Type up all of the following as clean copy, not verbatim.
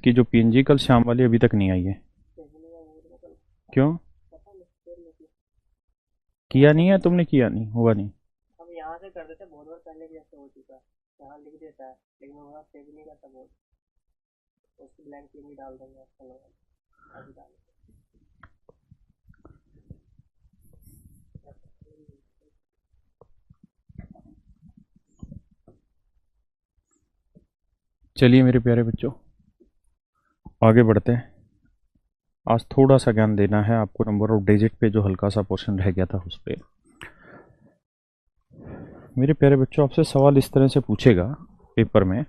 इसकी जो पीएनजी कल शाम वाली अभी तक नहीं आई है। क्यों? किया नहीं है तुमने? किया नहीं, हुआ नहीं। हम यहाँ से कर देते बहुत बार पहले भी ऐसे हो चुका है। यहाँ लिख देता है लेकिन वो वहाँ सेव नहीं करता बोर्ड। उसकी ब्लैंक पिन भी डाल देंगे आपको लोग अभी डाल चलिए मेरे प्यारे बच्चों, आगे बढ़ते हैं। आज थोड़ा सा ज्ञान देना है आपको नंबर ऑफ डिजिट पे, जो हल्का सा पोर्शन रह गया था उस पे। मेरे प्यारे बच्चों, आपसे सवाल इस तरह से पूछेगा पेपर में।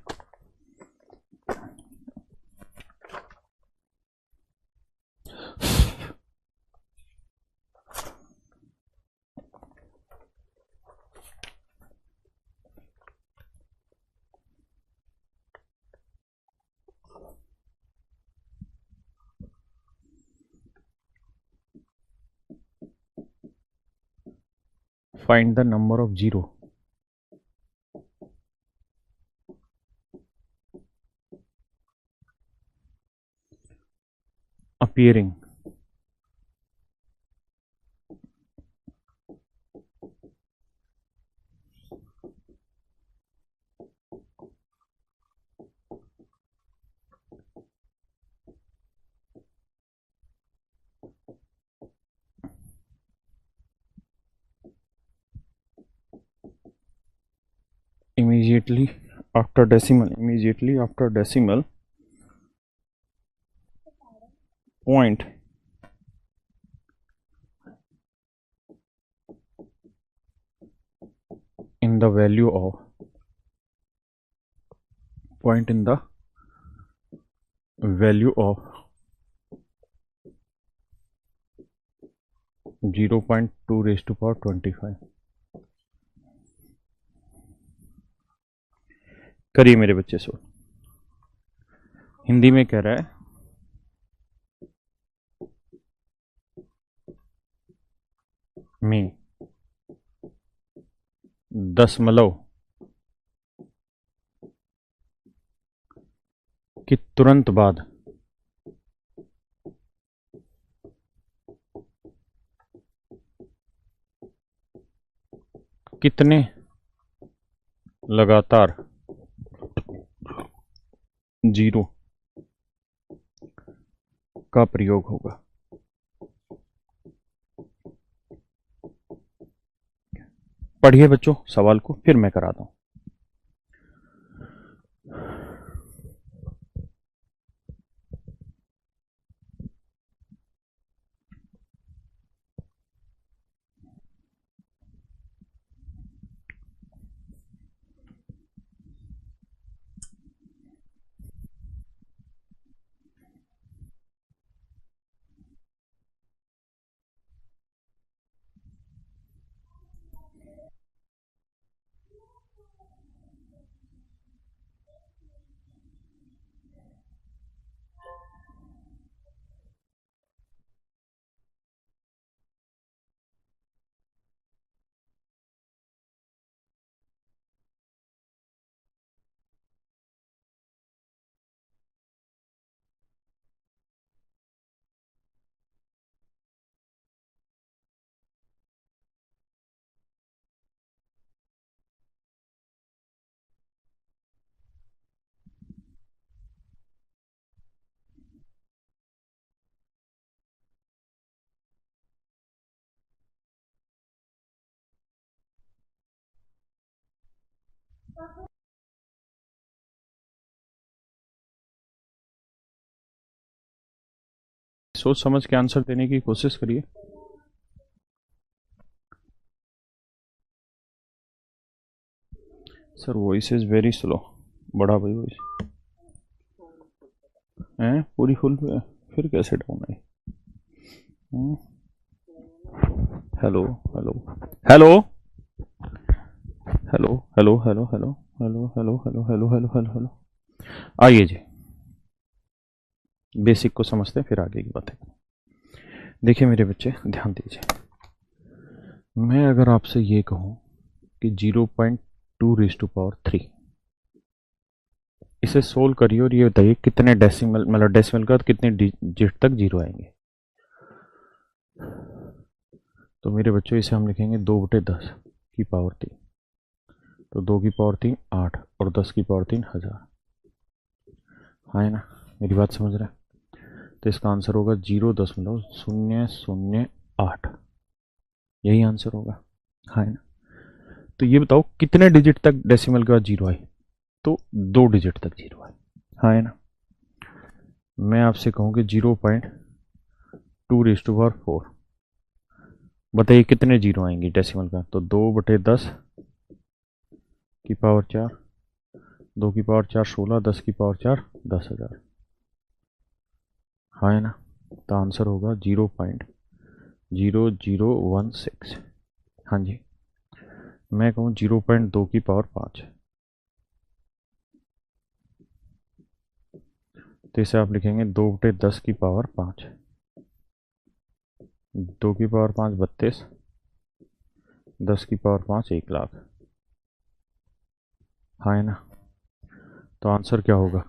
Find the number of zero appearing immediately after decimal point in the value of point in the value of 0.2 raised to power 25। करिए मेरे बच्चे सो। हिंदी में कह रहा है में दशमलव के तुरंत बाद कितने लगातार जीरो का प्रयोग होगा। पढ़िए बच्चों सवाल को, फिर मैं कराता हूं। सोच समझ के आंसर देने की कोशिश करिए। Sir voice is very slow. बढ़ा भाई वॉइस है पूरी फुल पे, फिर कैसे डाउन है? Hello hello hello hello hello hello hello hello hello hello hello hello hello hello. आइए जी, बेसिक को समझते हैं फिर आगे की बातें। देखिए मेरे बच्चे ध्यान दीजिए, मैं अगर आपसे ये कहूं कि 0.2 रेज़ टू पावर 3 इसे सोल्व करिए और ये बताइए कितने डेसिमल, मतलब डेसिमल का कितने डिजिट तक जीरो आएंगे। तो मेरे बच्चों इसे हम लिखेंगे 2/10 की पावर 3। तो 2 की पावर 3 8 और 10 की पावर 3 1000। हाँ है ना, मेरी बात समझ रहे हैं। तो इसका आंसर होगा 0.008। यही आंसर होगा। हाँ है ना। तो ये बताओ कितने डिजिट तक डेसिमल के बाद जीरो आए। तो 2 डिजिट तक जीरो आए। हाँ है ना। मैं आपसे कहूँगी 0.2⁴। बताइए कितने जीरो आएंगे डेसिमल का। तो 2/10 की पावर 4, 2 की पावर 4 16, 10 की पावर 4 10,000। हाँ है ना। तो आंसर होगा 0.0016। हाँ जी। मैं कहूँ 0.2 की पावर 5। तो इसे आप लिखेंगे 2/10 की पावर 5। 2 की पावर 5 32, 10 की पावर 5 1,00,000। हाँ है ना। तो आंसर क्या होगा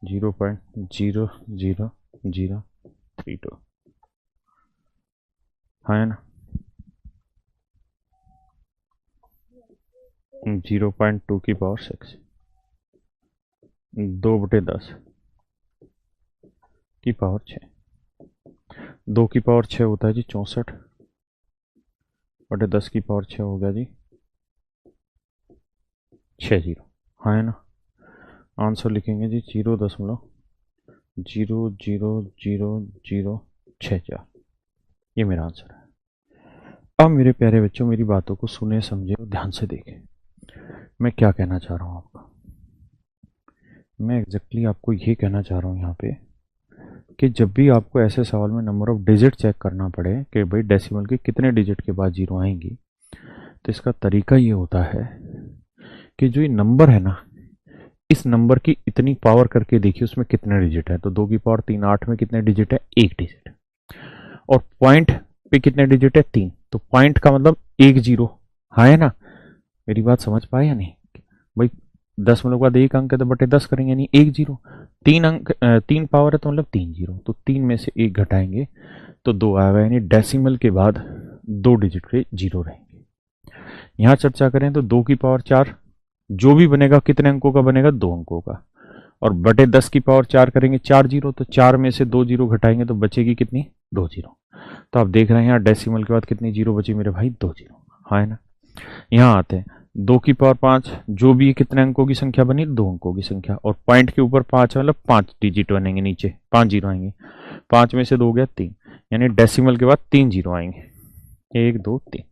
0.00032। हाँ है ना। 0.2 की पावर 6। 2/10 की पावर 6। 2 की पावर 6 होता है जी 64/10 की पावर 6 हो गया जी 60। हाँ है ना। आंसर लिखेंगे जी 0.0000064। ये मेरा आंसर है। अब मेरे प्यारे बच्चों मेरी बातों को सुने समझे और ध्यान से देखें। मैं क्या कहना चाह रहा हूँ आपको। मैं एग्जैक्टली आपको ये कहना चाह रहा हूँ यहाँ पे कि जब भी आपको ऐसे सवाल में नंबर ऑफ डिजिट चेक करना पड़े कि भाई डेसिमल के कितने डिजिट के बाद जीरो आएंगी, तो इसका तरीका ये होता है कि जो ये नंबर है ना, इस नंबर की इतनी पावर करके देखिए उसमें कितने डिजिट है। तो 2 की पावर 3 8 में कितने डिजिट है, एक डिजिट। और पॉइंट पे कितने डिजिट है, 3। तो पॉइंट का मतलब एक जीरो। हाँ है ना। मेरी बात समझ पाए या नहीं भाई। 10 के बाद एक अंक है तो बटे 10 करेंगे, यानी एक जीरो। 3 अंक 3 पावर है तो मतलब 3 जीरो। तो 3 में से एक घटाएंगे तो 2 आएगा, यानी डेसिमल के बाद 2 डिजिट के जीरो रहेंगे। यहां चर्चा करें तो 2 की पावर 4 जो भी बनेगा कितने अंकों का बनेगा, 2 अंकों का। और बटे 10 की पावर 4 करेंगे 4 जीरो, तो 4 में से 2 जीरो घटाएंगे तो बचेगी कितनी, 2 जीरो। तो आप देख रहे हैं यहाँ डेसिमल के बाद कितनी जीरो बची मेरे भाई, 2 जीरो। हाँ है ना। यहाँ आते हैं 2 की पावर 5 जो भी कितने अंकों की संख्या बनी, 2 अंकों की संख्या। और पॉइंट के ऊपर 5 है मतलब 5 डिजिट बनेंगे, नीचे 5 जीरो आएंगे। 5 में से 2 गया 3, यानी डेसिमल के बाद 3 जीरो आएंगे। 1 2 3।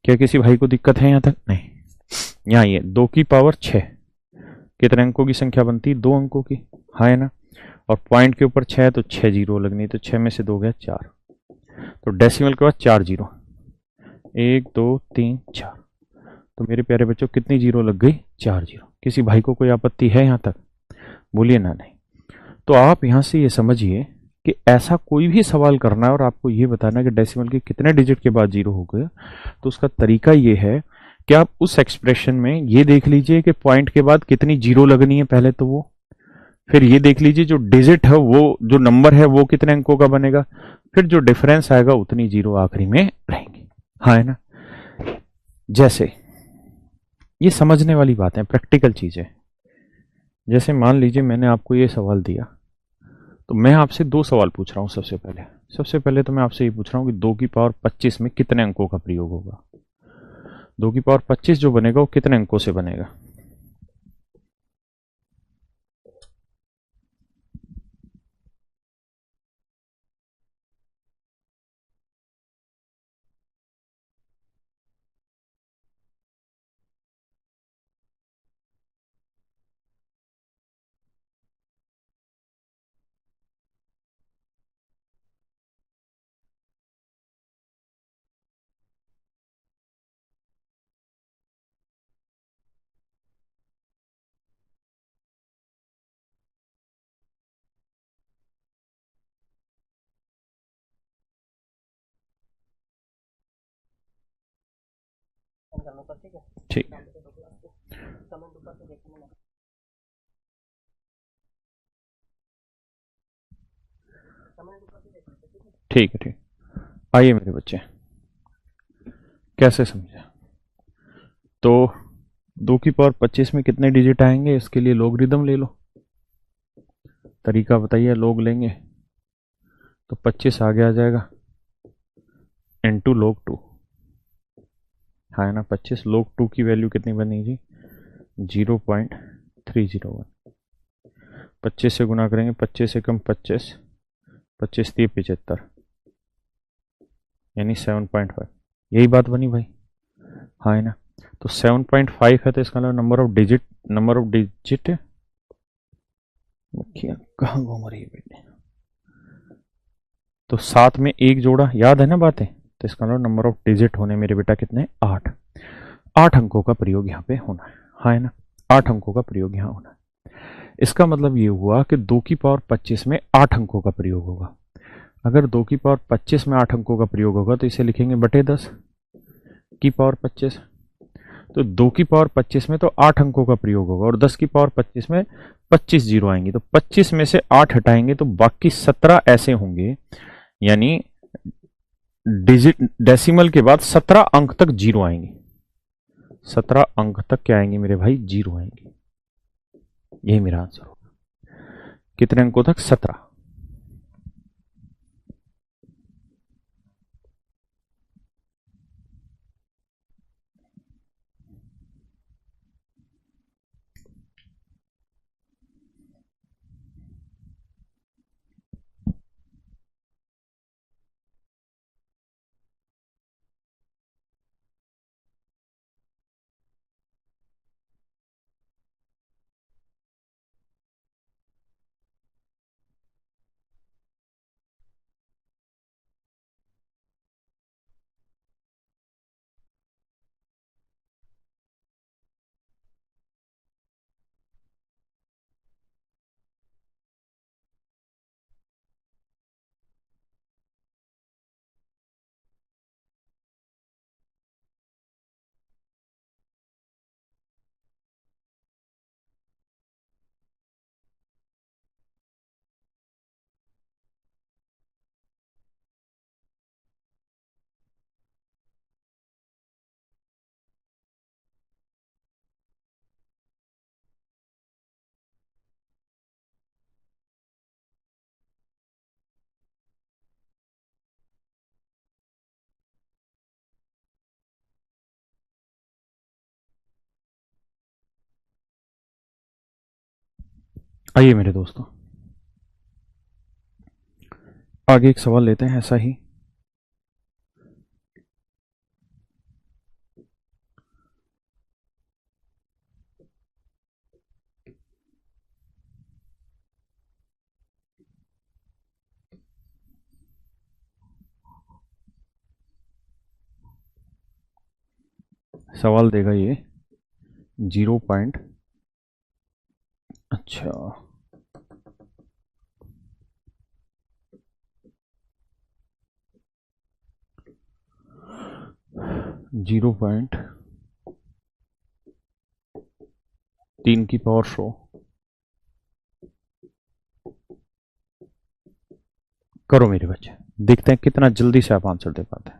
क्या किसी भाई को दिक्कत है यहाँ तक? नहीं। यहाँ ये 2 की पावर 6 कितने अंकों की संख्या बनती है, 2 अंकों की। हाँ है ना। और पॉइंट के ऊपर 6 तो 6 जीरो लगनी, तो 6 में से 2 गया 4। तो डेसिमल के बाद 4 जीरो, 1 2 3 4। तो मेरे प्यारे बच्चों कितनी जीरो लग गई, 4 जीरो। किसी भाई को कोई आपत्ति है यहाँ तक? बोलिए ना। नहीं। तो आप यहाँ से ये समझिए कि ऐसा कोई भी सवाल करना है और आपको ये बताना है कि डेसिमल के कितने डिजिट के बाद जीरो हो गए, तो उसका तरीका ये है कि आप उस एक्सप्रेशन में ये देख लीजिए कि पॉइंट के बाद कितनी जीरो लगनी है पहले तो वो, फिर ये देख लीजिए जो डिजिट है वो जो नंबर है वो कितने अंकों का बनेगा, फिर जो डिफरेंस आएगा उतनी जीरो आखिरी में रहेंगी। हाँ है ना। जैसे ये समझने वाली बात है, प्रैक्टिकल चीज है। जैसे मान लीजिए मैंने आपको ये सवाल दिया, तो मैं आपसे दो सवाल पूछ रहा हूं। सबसे पहले तो मैं आपसे ये पूछ रहा हूं कि 2 की पावर 25 में कितने अंकों का प्रयोग होगा। 2 की पावर 25 जो बनेगा वो कितने अंकों से बनेगा। हम करना तो ठीक है। ठीक। डाल देते 2 क्लास के कमेंट ऊपर से देखने में कमेंट ऊपर से देख लेते हैं, ठीक है। ठीक है, ठीक। आइए मेरे बच्चे, कैसे समझे? तो 2 की पावर 25 में कितने डिजिट आएंगे, इसके लिए लोगरिदम ले लो। तरीका बताइए, लोग लेंगे तो 25 आगे आ जाएगा इंटू log 2। हाँ है ना, 25 log 2 की वैल्यू कितनी बनेगी? 0.301। 25 से गुना करेंगे, 25 से कम 25, 25×3 = 75, यानी 7.5। यही बात बनी भाई, हाँ है ना। तो 7.5 है, तो इसका मतलब नंबर ऑफ डिजिट कहाँ घूम रही है बेटे? तो साथ में एक जोड़ा, याद है ना बातें? तो इसका मतलब नंबर ऑफ डिजिट होने मेरे बेटा कितने? 8। 8 अंकों का प्रयोग यहाँ पे होना है, हाँ है ना। 8 अंकों का प्रयोग यहाँ होना है। इसका मतलब ये हुआ कि 2 की पावर 25 में 8 अंकों का प्रयोग होगा। अगर 2 की पावर 25 में 8 अंकों का प्रयोग होगा तो इसे लिखेंगे बटे 10 की पावर 25। तो 2 की पावर 25 में तो 8 अंकों का प्रयोग होगा, और 10 की पावर 25 में 25 जीरो आएंगे, तो 25 में से 8 हटाएंगे तो बाकी 17 ऐसे होंगे, यानी डिजिट डेसिमल के बाद 17 अंक तक जीरो आएंगे। 17 अंक तक क्या आएंगे मेरे भाई? जीरो आएंगे। यही मेरा आंसर होगा। कितने अंकों तक? 17। आइए मेरे दोस्तों, आगे एक सवाल लेते हैं ऐसा ही। सवाल देगा ये 0 पॉइंट, अच्छा 0.3 की पावर 100। करो मेरे बच्चे, देखते हैं कितना जल्दी से आप आंसर दे पाते हैं।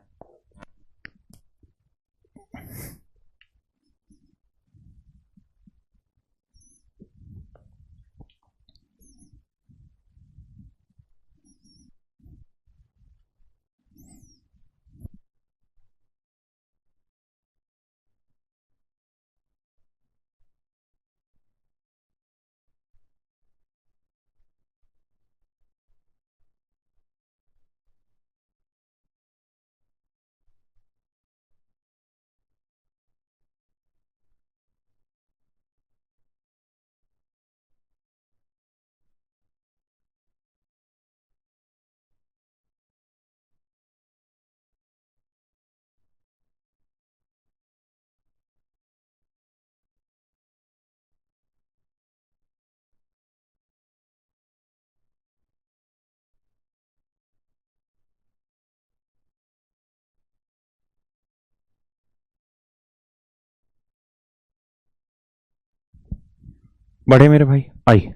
बढ़े मेरे भाई, आइए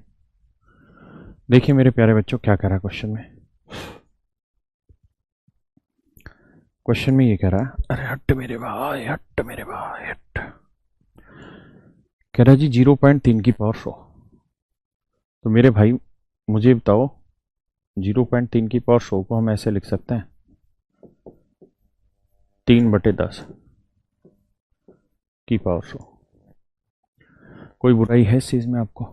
देखिए मेरे प्यारे बच्चों क्या कह रहा है क्वेश्चन में। क्वेश्चन में ये कह रहा है, अरे हट मेरे भाई, हट मेरे भाई, हट। कह रहा है जी 0.3 की पावर 100। तो मेरे भाई मुझे बताओ 0.3 की पावर 100 को हम ऐसे लिख सकते हैं 3/10 की पावर 100। कोई बुराई है इस चीज में आपको?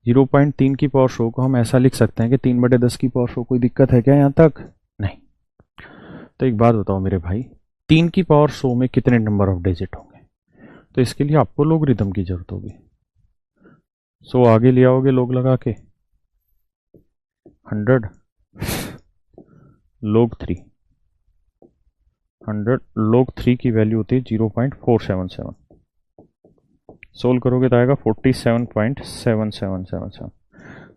0.3 की पावर 100 को हम ऐसा लिख सकते हैं कि 3/10 की पावर 100। कोई दिक्कत है क्या यहां तक? नहीं। तो एक बात बताओ मेरे भाई, 3 की पावर 100 में कितने नंबर ऑफ डिजिट होंगे? तो इसके लिए आपको लोगरिथम की जरूरत होगी। 100 आगे ले आओगे लोग लगा के, 100 log 3, 100 log 3 की वैल्यू होती है 0.477। सोल्व करोगे तो आएगा 47.7777।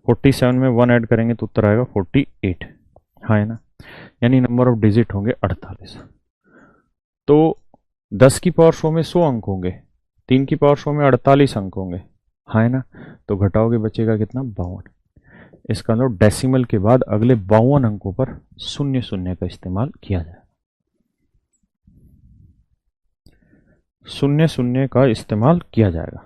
47 में 1 ऐड करेंगे तो उत्तर आएगा 48। हाँ है ना? यानी नंबर ऑफ डिजिट होंगे 48। तो 10 की पावर 100 में 100 अंक होंगे, 3 की पावर 100 में 48 अंक होंगे। हाँ है ना? तो घटाओगे बचेगा कितना? 52। इसका मतलब डेसिमल के बाद अगले 52 अंकों पर 00 का इस्तेमाल किया जाए। 00 का इस्तेमाल किया जाएगा।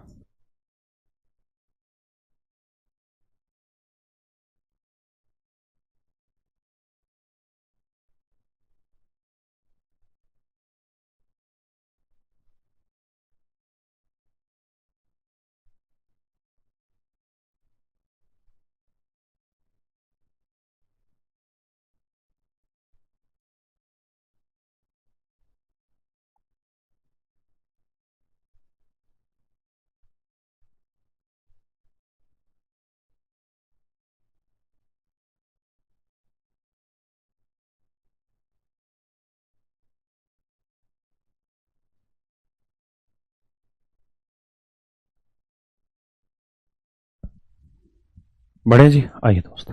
बढ़े जी, आइए दोस्त।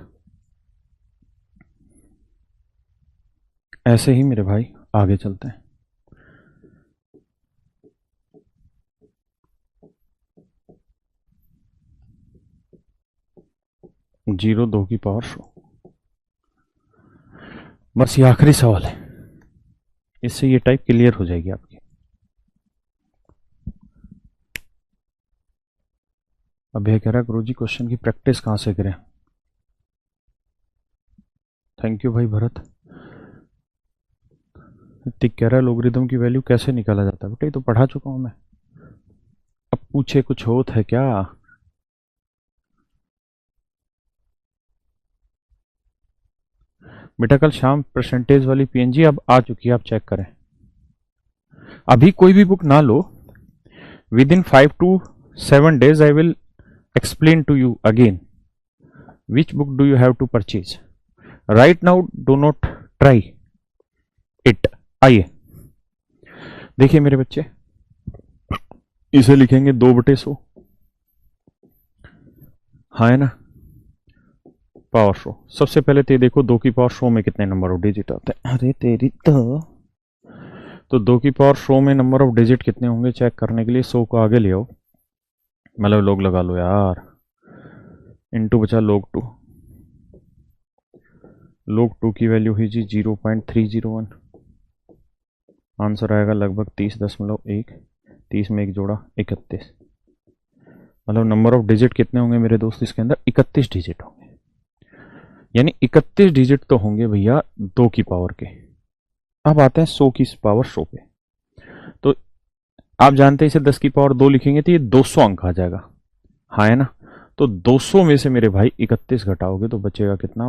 ऐसे ही मेरे भाई आगे चलते हैं। 0 2 की पावर 100। बस ये आखिरी सवाल है, इससे ये टाइप क्लियर हो जाएगी आपकी। अब यह कह रहा है गुरुजी क्वेश्चन की प्रैक्टिस कहां से करें? थैंक यू भाई भरत। टिक कह रहा है लोगरिथम की वैल्यू कैसे निकाला जाता है? बेटा ये तो पढ़ा चुका हूं मैं। अब पूछे कुछ होत है क्या? बेटा कल शाम परसेंटेज वाली पीएनजी अब आ चुकी है, आप चेक करें। अभी कोई भी बुक ना लो, with in 5 to 7 days I will explain to you again which book do you have to purchase. Right now do not try it. आइए देखिए मेरे बच्चे, इसे लिखेंगे 2/100। हाँ है ना? पावर 100। सबसे पहले तो देखो 2 की पावर 100 में कितने नंबर ऑफ डिजिट आते हैं। अरे तेरी तो 2 की पावर 100 में नंबर ऑफ डिजिट कितने होंगे चेक करने के लिए 100 को आगे ले आओ, मतलब लोग लगा लो यार, इनटू बचा लोग 2। लोग 2 की वैल्यू हुई जी 0.301। आंसर आएगा लगभग 30.1। 30 में एक जोड़ा 31। मतलब नंबर ऑफ डिजिट कितने होंगे मेरे दोस्त इसके अंदर? 31 डिजिट होंगे। यानी 31 डिजिट तो होंगे भैया 2 की पावर के। अब आते हैं 100 की पावर 100 पे। तो आप जानते हैं इसे 10 की पावर 2 लिखेंगे तो ये 200 अंक आ जाएगा। हाँ है ना? तो 200 में से मेरे भाई 31 घटाओगे तो बचेगा कितना?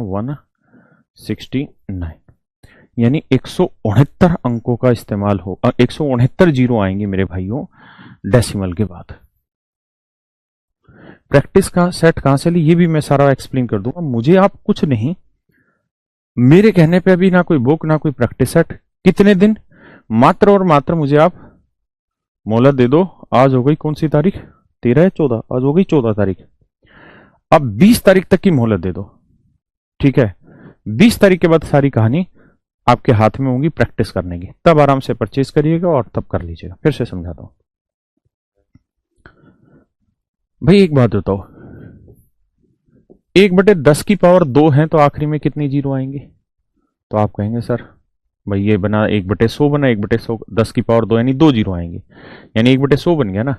169। यानी 169 अंकों का इस्तेमाल हो, 169 जीरो आएंगे मेरे भाइयों डेसिमल के बाद। प्रैक्टिस का सेट कहां से ली ये भी मैं सारा एक्सप्लेन कर दूंगा। मुझे आप कुछ नहीं, मेरे कहने पे अभी ना कोई बुक ना कोई प्रैक्टिस सेट, कितने दिन मात्र और मात्र मुझे आप मोहलत दे दो। आज हो गई कौन सी तारीख? 13 या 14? आज हो गई 14 तारीख। अब 20 तारीख तक की मोहलत दे दो, ठीक है? 20 तारीख के बाद सारी कहानी आपके हाथ में होंगी प्रैक्टिस करने की, तब आराम से परचेज करिएगा और तब कर लीजिएगा। फिर से समझाता हूं भाई, एक बात बताओ, 1/10 की पावर 2 है तो आखिरी में कितनी जीरो आएंगे? तो आप कहेंगे सर भाई ये बना 1/100 बना, 1/100 10 की पावर 2 यानी 2 जीरो आएंगे, यानी 1/100 बन गया ना।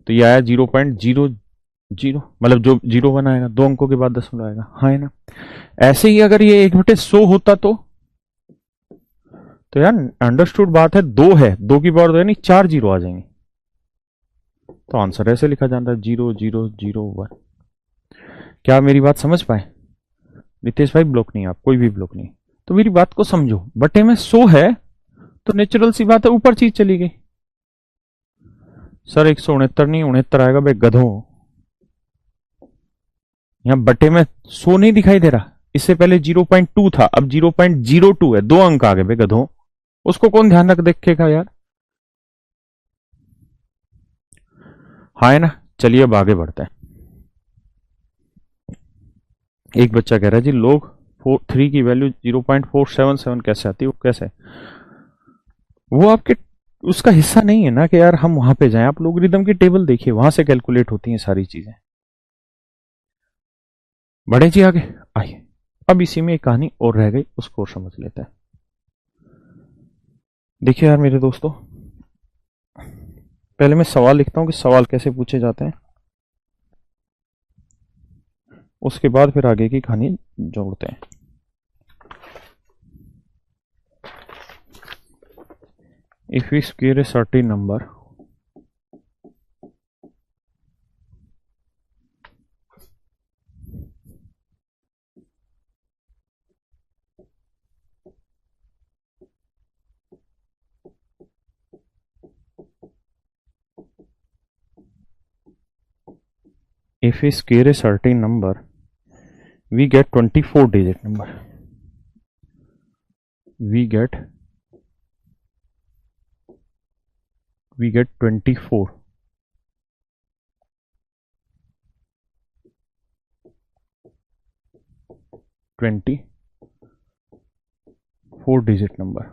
तो ये आया 0.00, मतलब जो जीरो बनाएगा 2 अंकों के बाद 10 आएगा, हाँ है ना। ऐसे ही अगर ये 1/100 होता तो यार अंडरस्टूड बात है, 2 है, 2 की पावर 2 यानी 4 जीरो आ जाएंगे। तो आंसर ऐसे लिखा जाता है 0001। क्या आप मेरी बात समझ पाए? रितेश भाई ब्लॉक नहीं, आप कोई भी ब्लॉक नहीं। तो मेरी बात को समझो, बटे में 100 है तो नेचुरल सी बात है ऊपर चीज चली गई। सर 169 नहीं 69 आएगा भाई गधो। यहां बटे में 100 नहीं दिखाई दे रहा, इससे पहले 0.2 था, अब 0.02 है, 2 अंक आ गए भाई गधो। उसको कौन ध्यान रख देखेगा यार? हाँ है ना। चलिए अब आगे बढ़ते हैं। एक बच्चा कह रहा है जी लोग 3 की वैल्यू 0.477 कैसे आती है, वो कैसे? वो आपके उसका हिस्सा नहीं है ना कि यार हम वहां पे जाएं। आप लोगरिथम की टेबल देखिए, वहां से कैलकुलेट होती हैं सारी चीजें। बढ़े जी आगे, आइए। अब इसी में एक कहानी और रह गई, उसको और समझ लेते हैं। देखिए यार मेरे दोस्तों, पहले मैं सवाल लिखता हूं कि सवाल कैसे पूछे जाते हैं, उसके बाद फिर आगे की कहानी जोड़ते हैं। If we square a certain number, if we square a certain number we get 24 digit number, we get 24 digit number.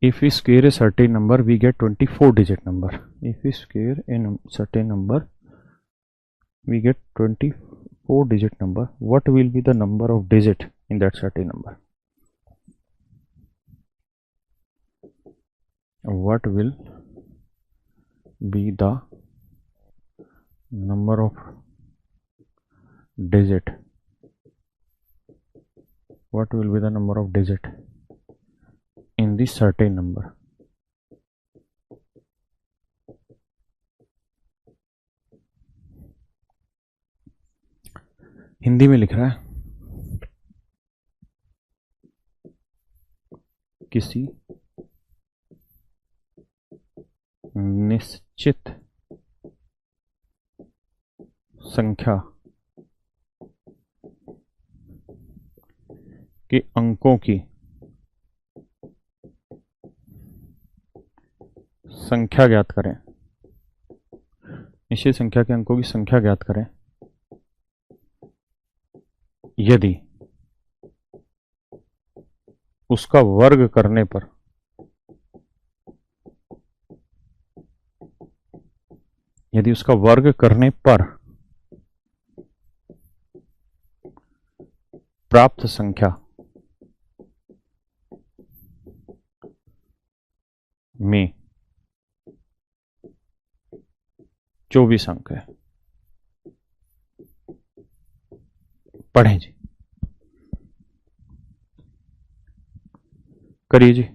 If we square a certain number we get 24 digit number. If we square a certain number we get 24 digit number. What will be the number of digit in that certain number? What will be the number of digit? What will be the number of digit in this certain number? Hindi में लिख रहा है, किसी निश्चित संख्या के अंकों की संख्या ज्ञात करें। निश्चित संख्या के अंकों की संख्या ज्ञात करें यदि उसका वर्ग करने पर प्राप्त संख्या में 24 अंक है। पढ़ें जी, करिए जी।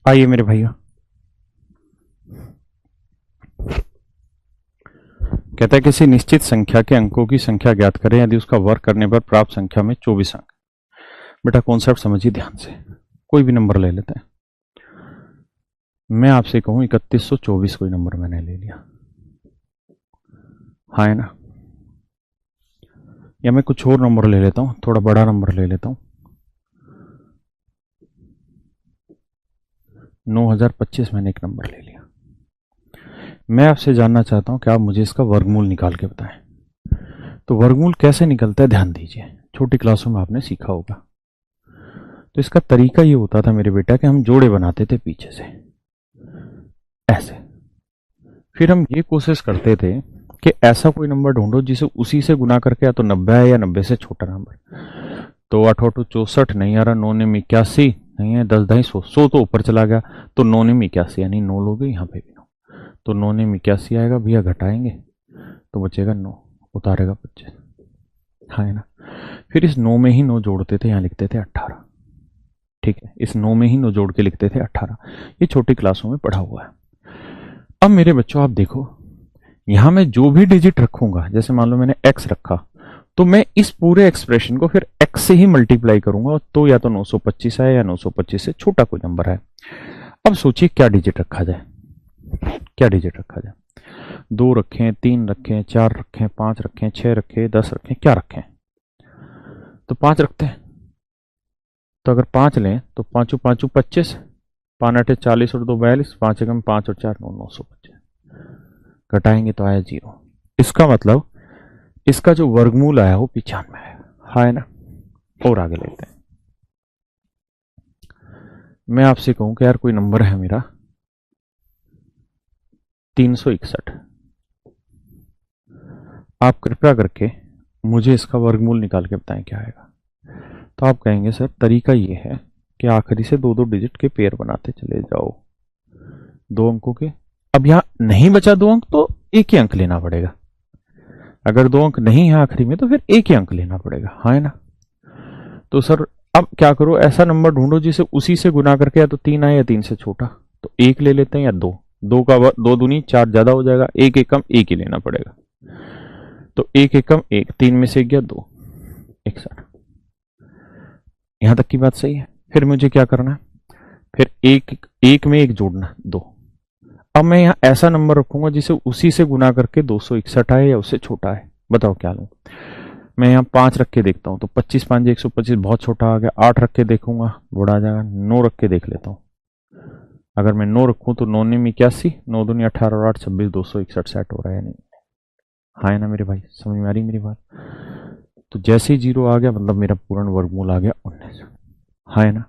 आइए मेरे भाइयों, कहता है किसी निश्चित संख्या के अंकों की संख्या ज्ञात करें यदि उसका वर्ग करने पर प्राप्त संख्या में 24 अंक। बेटा कॉन्सेप्ट समझिए ध्यान से, कोई भी नंबर ले लेते हैं। मैं आपसे कहूं 3124 कोई नंबर मैंने ले लिया, हाँ है ना, या मैं कुछ और नंबर ले लेता हूं, थोड़ा बड़ा नंबर ले लेता हूं, 9025 मैंने एक नंबर ले लिया। मैं आपसे जानना चाहता हूं कि आप मुझे इसका वर्गमूल निकाल के बताएं। तो वर्गमूल कैसे निकलता है ध्यान दीजिए, छोटी क्लासों में आपने सीखा होगा। तो इसका तरीका ये होता था मेरे बेटा कि हम जोड़े बनाते थे पीछे से ऐसे, फिर हम ये कोशिश करते थे कि ऐसा कोई नंबर ढूंढो जिसे उसी से गुना करके, या तो 90 है या 90 से छोटा नंबर। तो 8 8 64 नहीं आ रहा, 9 9 81 नहीं है, 10 2 100 तो ऊपर चला गया, तो 9 9 81 यानी 9 लोगे यहाँ पे भी 9, तो 9 9 81 आएगा भैया, घटाएंगे तो बचेगा 9, उतारेगा 25, हाँ है ना। फिर इस 9 में ही 9 जोड़ते थे, यहाँ लिखते थे 18, ठीक है, इस 9 में ही 9 जोड़ के लिखते थे 18। ये छोटी क्लासों में पढ़ा हुआ है। अब मेरे बच्चों आप देखो, यहां मैं जो भी डिजिट रखूंगा, जैसे मान लो मैंने x रखा, तो मैं इस पूरे एक्सप्रेशन को फिर x से ही मल्टीप्लाई करूंगा, तो या तो 925 है या 925 से छोटा कोई नंबर है। अब सोचिए क्या डिजिट रखा जाए, क्या डिजिट रखा जाए, 2 रखें, 3 रखें, 4 रखें, 5 रखें, 6 रखें, 10 रखें, क्या रखें? तो 5 रखते हैं। तो अगर 5 लें तो 5 5 25, 5 8 40 और 2 42, 5 एकम 5 और 4 9 925, घटाएंगे तो आया 0। इसका मतलब इसका जो वर्गमूल आया वो 95 है, हाँ है ना। और आगे लेते हैं, मैं आपसे कहूं कि यार कोई नंबर है मेरा 361, आप कृपया करके मुझे इसका वर्गमूल निकाल के बताएं क्या आएगा। तो आप कहेंगे सर तरीका ये है कि आखिरी से 2 2 डिजिट के पेयर बनाते चले जाओ, 2 अंकों के। अब यहां नहीं बचा 2 अंक तो एक ही अंक लेना पड़ेगा, अगर 2 अंक नहीं है आखिरी में तो फिर एक ही अंक लेना पड़ेगा, हाँ है ना। तो सर अब क्या करो, ऐसा नंबर ढूंढो जिसे उसी से गुना करके या तो 3 आए या 3 से छोटा, तो 1 ले लेते हैं या 2, 2 का 2 दूनी 4 ज्यादा हो जाएगा, 1 एकम 1 ही लेना पड़ेगा, तो 1 एकम 1, 3 में से 1 गया 2, 61। यहां तक की बात सही है। फिर मुझे क्या करना है, फिर एक में 1 जोड़ना 2। अब मैं यहां ऐसा नंबर रखूंगा जिसे उसी से गुना करके 261 आए या उससे छोटा है, बताओ क्या लूं। मैं यहाँ 5 रख के देखता हूँ, तो 25 5 125 बहुत छोटा आ गया। 8 रख के देखूंगा बड़ा आ जाएगा। 9 रख के देख लेता हूँ, अगर मैं 9 रखूं तो 9 9 81, 9 दूनी 18 और 8 26, 261 सेट हो रहा है नहीं, हाँ है ना मेरे भाई, समझ में आ रही मेरी बात। तो जैसे ही 0 आ गया मतलब मेरा पूर्ण वर्गमूल आ गया 19, हाँ है ना।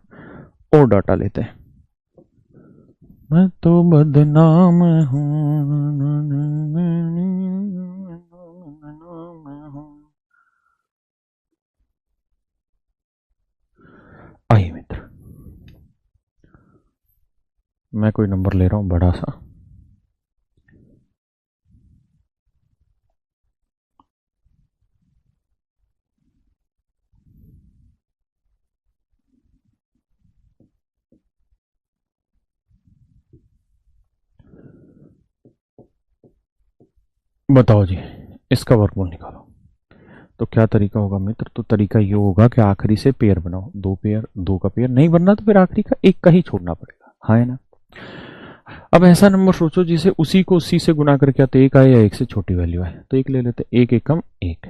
और डाटा लेते हैं, मैं तो बदनाम हूं, आइए मित्र, मैं कोई नंबर ले रहा हूं बड़ा सा, बताओ जी इसका वर्गमूल निकालो। तो क्या तरीका होगा मित्र, तो तरीका ये होगा कि आखिरी से पेयर बनाओ, 2 पेयर, 2 का पेयर नहीं बनना तो फिर आखिरी का 1 का ही छोड़ना पड़ेगा, हाँ है ना। अब ऐसा नंबर सोचो जिसे उसी को उसी से गुना करके या तो 1 आए या 1 से छोटी वैल्यू है, तो 1 ले लेते, 1 एकम 1,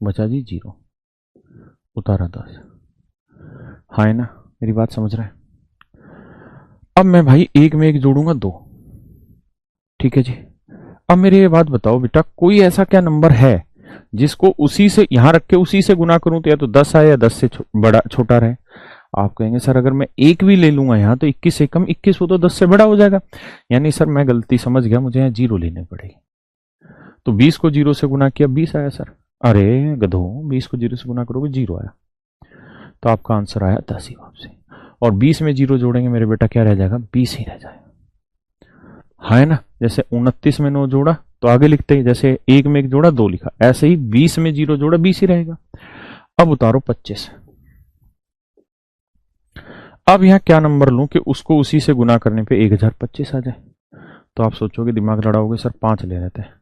बचा जी 0, उतारा 10, हाँ है ना, मेरी बात समझ रहे हैं। अब मैं भाई 1 में 1 जोड़ूंगा 2, ठीक है जी। अब मेरी ये बात बताओ बेटा, कोई ऐसा क्या नंबर है जिसको उसी से यहां रख के उसी से गुना करूं तो या तो 10 आए या 10 से बड़ा छोटा रहे। आप कहेंगे सर अगर मैं 1 भी ले लूंगा यहाँ तो 21 एकम 21 वो तो 10 से बड़ा हो जाएगा, यानी सर मैं गलती समझ गया, मुझे यहाँ 0 लेने पड़ेगी। तो 20 को 0 से गुना किया 20 आया सर, अरे गधो 20 को 0 से गुना करोगे 0 आया, तो आपका आंसर आया 10 ही वापसी। और 20 में 0 जोड़ेंगे मेरे बेटा क्या रह जाएगा, 20 ही रह जाएगा, है ना। जैसे 29 में 9 जोड़ा तो आगे लिखते हैं, जैसे 1 में 1 जोड़ा 2 लिखा, ऐसे ही 20 में 0 जोड़ा 20 ही रहेगा। अब उतारो 25, अब यहां क्या नंबर लूं कि उसको उसी से गुना करने पे 1025 आ जाए। तो आप सोचोगे, दिमाग लड़ाओगे, सर 5 ले लेते हैं।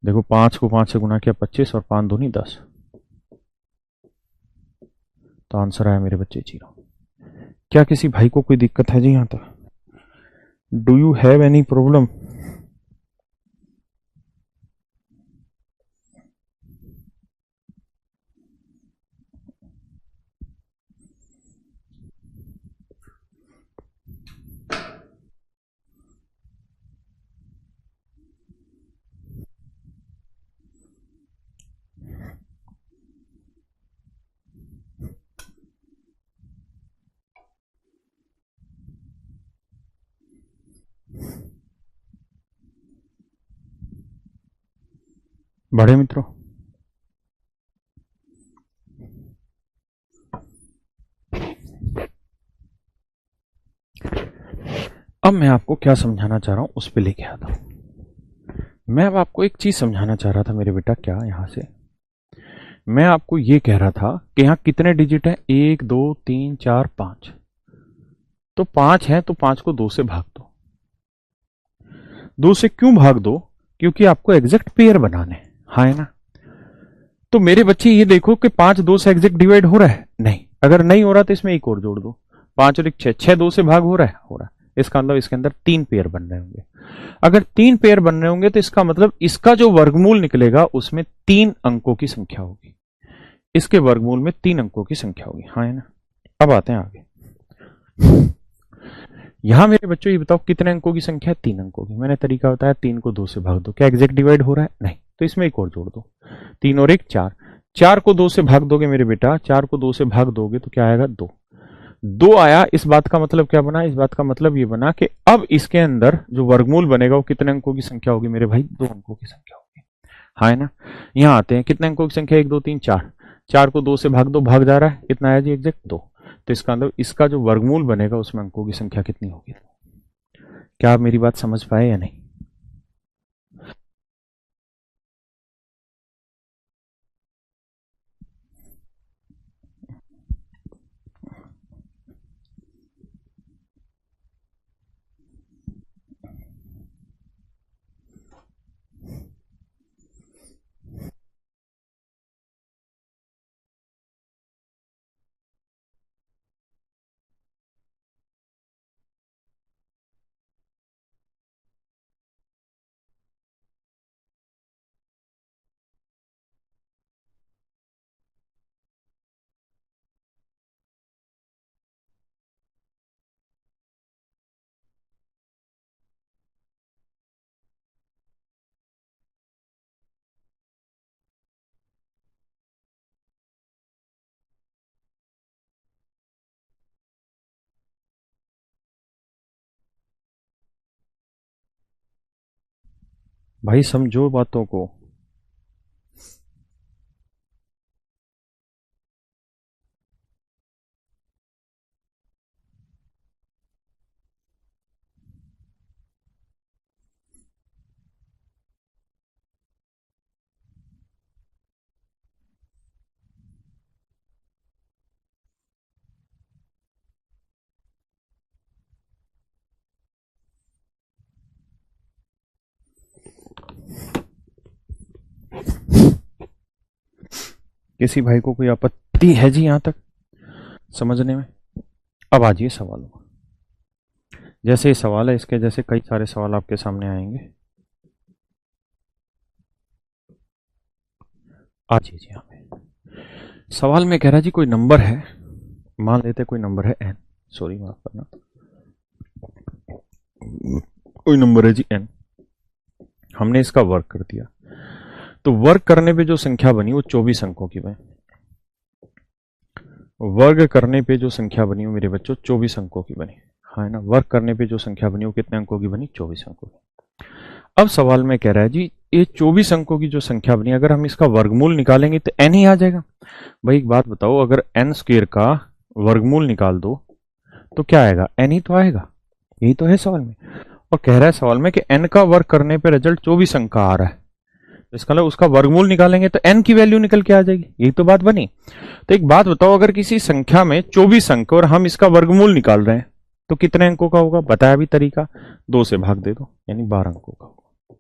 देखो 5 को 5 से गुना किया 25 और 5 दूनी 10। तो आंसर आया मेरे बच्चे 0। क्या किसी भाई को कोई दिक्कत है जी यहां तक? Do you have any problem? बड़े मित्रों, अब मैं आपको क्या समझाना चाह रहा हूं उस पर लेके आता हूं। मैं अब आपको एक चीज समझाना चाह रहा था मेरे बेटा। क्या यहां से मैं आपको ये कह रहा था कि यहां कितने डिजिट हैं? 1 2 3 4 5। तो 5 है तो 5 को 2 से भाग दो। 2 से क्यों भाग दो? क्योंकि आपको एग्जैक्ट पेयर बनाने, हाँ है ना। तो मेरे बच्चे ये देखो कि 5 2 से एग्जैक्ट डिवाइड हो रहा है? नहीं। अगर नहीं हो रहा तो इसमें एक और जोड़ दो। 5 और 1 6, 6 2 से भाग हो रहा है? हो रहा है। इसका मतलब इसके अंदर 3 पेयर बन रहे होंगे। अगर 3 पेयर बन रहे होंगे तो इसका मतलब इसका जो वर्गमूल निकलेगा उसमें 3 अंकों की संख्या होगी। इसके वर्गमूल में 3 अंकों की संख्या होगी, हाँ है ना। अब आते हैं आगे। यहां मेरे बच्चों ये बताओ कितने अंकों की संख्या है? 3 अंकों की। मैंने तरीका बताया, 3 को 2 से भाग दो। क्या एग्जैक्ट डिवाइड हो रहा है? नहीं। तो इसमें एक और जोड़ दो। 3 और 1 4। 4 को 2 से भाग दोगे मेरे बेटा, 4 को 2 से भाग दोगे तो क्या आएगा? 2। 2 आया। इस बात का मतलब क्या बना? इस बात का मतलब ये बना कि अब इसके अंदर जो वर्गमूल बनेगा वो कितने अंकों की संख्या होगी मेरे भाई? 2 अंकों की संख्या होगी, हाँ है ना। यहां आते हैं, कितने अंकों की संख्या? 1 2 3 4। 4 को 2 से भाग दो, भाग जा रहा है, कितना आया जी? एग्जैक्ट 2। तो इसका मतलब इसका जो वर्गमूल बनेगा उसमें अंकों की संख्या कितनी होगी? क्या आप मेरी बात समझ पाए या नहीं? भाई समझो बातों को। किसी भाई को कोई आपत्ति है जी यहां तक समझने में? अब आ जाइए सवालों में। जैसे ये सवाल है, इसके जैसे कई सारे सवाल आपके सामने आएंगे। आ जाइए यहाँ पे। सवाल में कह रहा जी कोई नंबर है, मान लेते कोई नंबर है n। सॉरी, माफ करना। कोई नंबर है जी n। हमने इसका वर्क कर दिया। तो वर्ग करने पे जो संख्या बनी वो 24 अंकों की बनी। वर्ग करने पे जो संख्या बनी वो मेरे बच्चों 24 अंकों की बनी, हाँ ना। वर्ग करने पे जो संख्या बनी वो कितने अंकों की बनी? 24 अंकों की। अब सवाल में कह रहा है जी ये 24 अंकों की जो संख्या बनी, अगर हम इसका वर्गमूल निकालेंगे तो n ही आ जाएगा। भाई एक बात बताओ, अगर n स्क्वायर का वर्गमूल निकाल दो तो क्या आएगा? n ही तो आएगा। यही तो है सवाल में। और कह रहा है सवाल में कि n का वर्ग करने पे रिजल्ट 24 अंक का आ रहा है। इसका मतलब उसका वर्गमूल निकालेंगे तो n की वैल्यू निकल के आ जाएगी, यही तो बात बनी। तो एक बात बताओ, अगर किसी संख्या में 24 अंक और हम इसका वर्गमूल निकाल रहे हैं तो कितने अंकों का होगा? बताया भी तरीका, 2 से भाग दे दो, यानी 12 अंकों का होगा।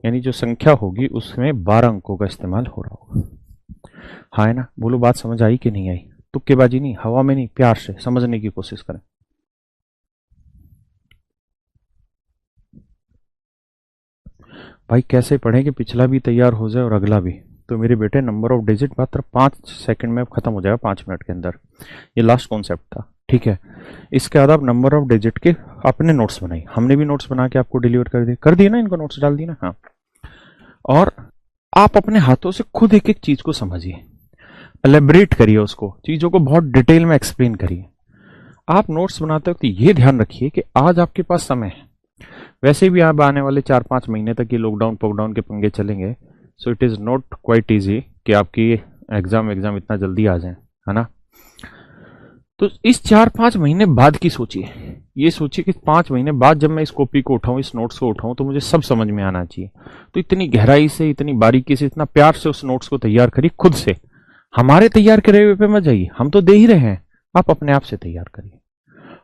यानी जो संख्या होगी उसमें 12 अंकों का इस्तेमाल हो रहा होगा। हाँ है ना? बोलो बात समझ आई कि नहीं आई? तुक्केबाजी नहीं, हवा में नहीं, प्यार से समझने की कोशिश करें। भाई कैसे पढ़ें कि पिछला भी तैयार हो जाए और अगला भी? तो मेरे बेटे नंबर ऑफ डिजिट मात्र 5 सेकंड में खत्म हो जाएगा, 5 मिनट के अंदर। ये लास्ट कॉन्सेप्ट था, ठीक है। इसके बाद आप नंबर ऑफ डिजिट के अपने नोट्स बनाइए, हमने भी नोट्स बना के आपको डिलीवर कर दिए ना, इनको नोट्स डाल दिए ना, हाँ। और आप अपने हाथों से खुद एक एक चीज को समझिए, एलेबरेट करिए उसको, चीजों को बहुत डिटेल में एक्सप्लेन करिए। आप नोट्स बनाते वक्त ये ध्यान रखिए कि आज आपके पास समय है, वैसे भी आप आने वाले 4-5 महीने तक ये लॉकडाउन पॉकडाउन के पंगे चलेंगे, so it is not quite easy कि आपकी एग्जाम इतना जल्दी आ जाए, है ना? तो इस 4-5 महीने बाद की सोचिए, ये सोचिए कि 5 महीने बाद जब मैं इस कॉपी को उठाऊं, इस नोट्स को उठाऊं, तो मुझे सब समझ में आना चाहिए। तो इतनी गहराई से, इतनी बारीकी से, इतना प्यार से उस नोट्स को तैयार करिए खुद से। हमारे तैयार करे हुए पे मत जाइए, हम तो दे ही रहे हैं, आप अपने आप से तैयार करिए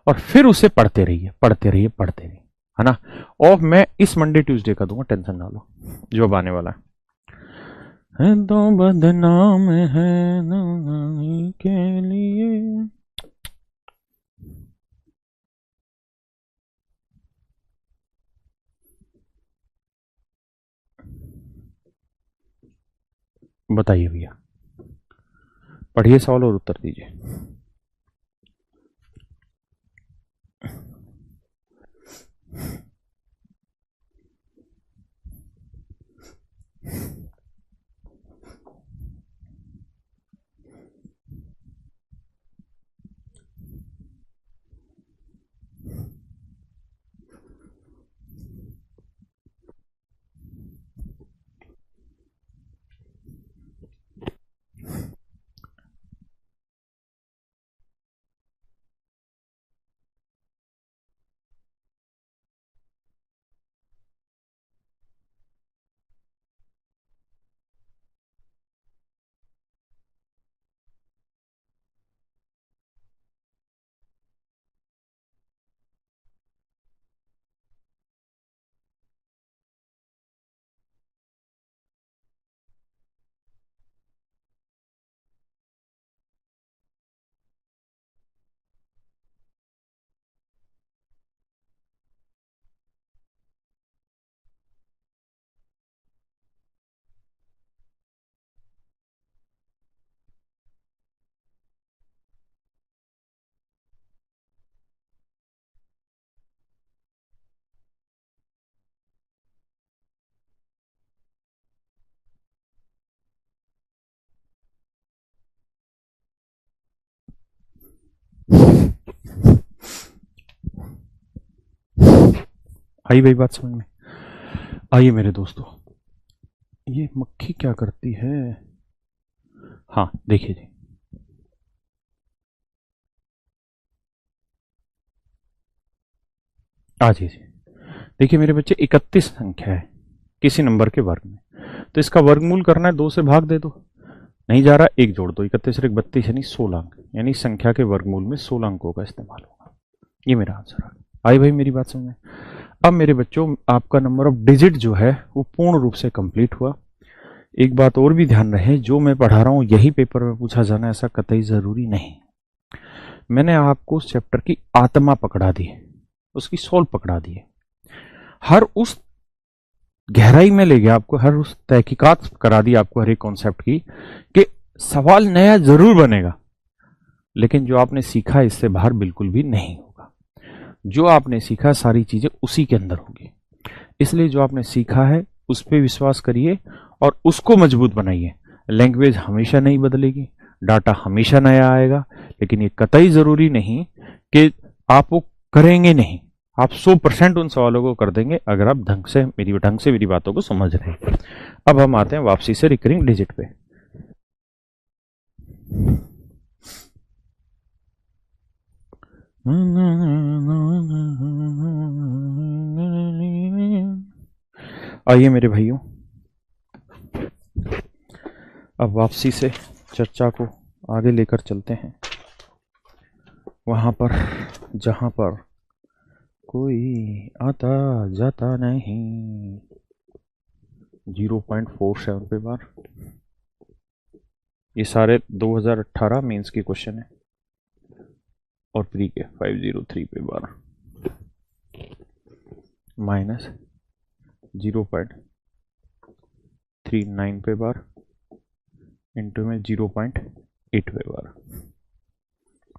और फिर उसे पढ़ते रहिए, पढ़ते रहिए, पढ़ते रहिए, है ना? और मैं इस मंडे ट्यूसडे का दूंगा, टेंशन ना लो, जो अब आने वाला है तो बदनाम है नानी के लिए। बताइए भैया, पढ़िए सवाल और उत्तर दीजिए। आई भाई बात समझ में? आइए मेरे दोस्तों, ये मक्खी क्या करती है? हाँ देखिए जी, आ जी। देखिए मेरे बच्चे, 31 संख्या है किसी नंबर के वर्ग में, तो इसका वर्गमूल करना है, 2 से भाग दे दो, नहीं जा रहा, 1 जोड़ दो, 31 और 1 32, यानी 16 अंक, यानी संख्या के वर्गमूल में 16 अंकों का इस्तेमाल होगा। ये मेरा आंसर है। आई भाई मेरी बात समझ में? अब मेरे बच्चों, आपका नंबर ऑफ डिजिट जो है वो पूर्ण रूप से कंप्लीट हुआ। एक बात और भी ध्यान रहे, जो मैं पढ़ा रहा हूं यही पेपर में पूछा जाना ऐसा कतई जरूरी नहीं। मैंने आपको उस चैप्टर की आत्मा पकड़ा दी है, उसकी सोल पकड़ा दी है, हर उस गहराई में ले गया आपको, हर उस तहकीकात करा दी आपको हर एक कॉन्सेप्ट की, कि सवाल नया जरूर बनेगा, लेकिन जो आपने सीखा इससे बाहर बिल्कुल भी नहीं होगा। जो आपने सीखा सारी चीजें उसी के अंदर होगी, इसलिए जो आपने सीखा है उस पर विश्वास करिए और उसको मजबूत बनाइए। लैंग्वेज हमेशा नहीं बदलेगी, डाटा हमेशा नया आएगा, लेकिन ये कतई जरूरी नहीं कि आप वो करेंगे नहीं। आप 100% उन सवालों को कर देंगे अगर आप ढंग से मेरी बातों को समझ रहे हैं। अब हम आते हैं वापसी से रिकरिंग डिजिट पे। आइए मेरे भाइयों, अब वापसी से चर्चा को आगे लेकर चलते हैं वहां पर जहां पर कोई आता जाता नहीं। 0.47 पे बार। ये सारे 2018 मेंस के क्वेश्चन है और प्री के 503 पे बार माइनस 0.39 पे बार इंटू में 0.8 पे बार।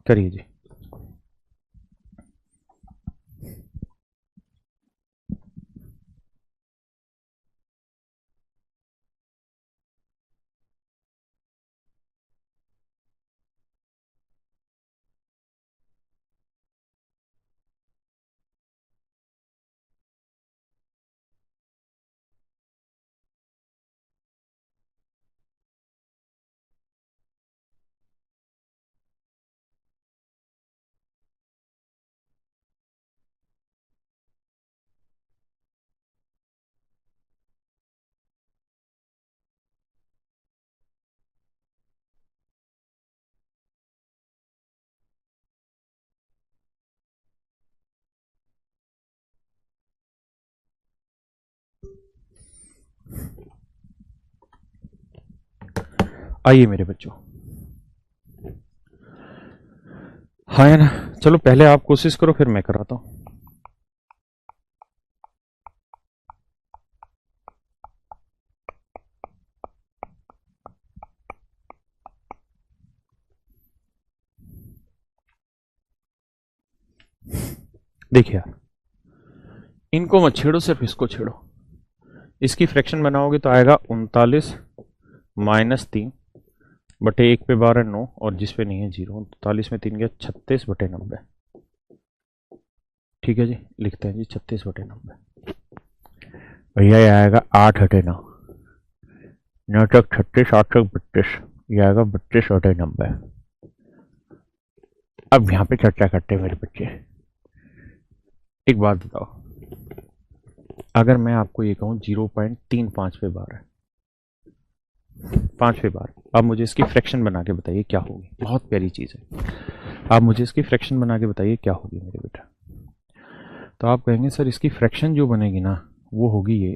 करिए जी। आइए मेरे बच्चों, हाँ है ना। चलो पहले आप कोशिश करो फिर मैं कराता हूं। देखिए यार, इनको मत छेड़ो, सिर्फ इसको छेड़ो। इसकी फ्रैक्शन बनाओगे तो आएगा 39 माइनस 3 बटे 1 पे 12 9 और जिस पे नहीं है 0। 39 में 3 गया 36 बटे 90। ठीक है जी, लिखते हैं जी 36 बटे 90। भैया ये आएगा 8 बटे 9, 9 तक 36, 8 तक 32, ये आएगा 32 बटे 90। अब यहाँ पे चर्चा करते हैं मेरे बच्चे। एक बात बताओ, अगर मैं आपको ये कहूँ 0.35 पे बार है, 5 पे बार, अब मुझे इसकी फ्रैक्शन बना के बताइए क्या होगी। बहुत प्यारी चीज़ है। आप मुझे इसकी फ्रैक्शन बना के बताइए क्या होगी मेरे बेटा। तो आप कहेंगे सर इसकी फ्रैक्शन जो बनेगी ना वो होगी ये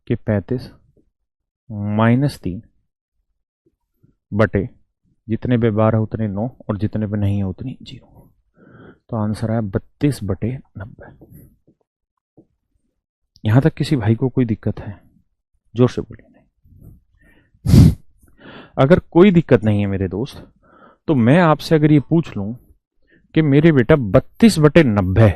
कि 35 माइनस 3 बटे जितने पे बार है उतने 9 और जितने पे नहीं है उतनी 0। तो आंसर आया 32 बटे 90। यहां तक किसी भाई को कोई दिक्कत है? जोर से बोलिए नहीं। अगर कोई दिक्कत नहीं है मेरे दोस्त, तो मैं आपसे अगर ये पूछ लूं कि मेरे बेटा 32 बटे 90,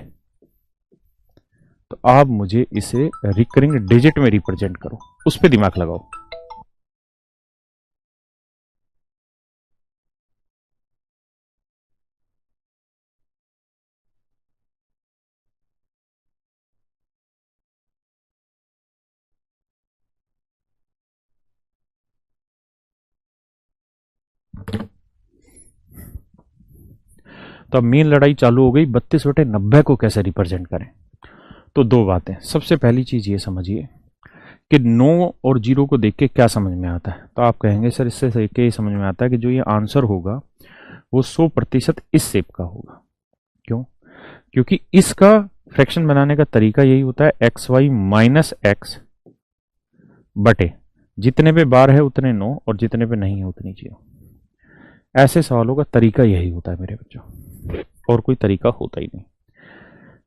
तो आप मुझे इसे रिकरिंग डिजिट में रिप्रेजेंट करो, उस पर दिमाग लगाओ। तो अब मेन लड़ाई चालू हो गई, 32 बटे 90 को कैसे रिप्रेजेंट करें। तो दो बातें। सबसे पहली चीज ये समझिए कि 9 और 0 को देख के क्या समझ में आता है। तो आप कहेंगे सर इससे देख के ये समझ में आता है कि जो ये आंसर होगा वो 100% इस शेप का होगा। क्यों? क्योंकि इसका फ्रैक्शन बनाने का तरीका यही होता है एक्स वाई माइनस एक्स बटे जितने पे बार है उतने 9 और जितने पे नहीं है उतनी 0। ऐसे सवालों का तरीका यही होता है मेरे बच्चों, और कोई तरीका होता ही नहीं।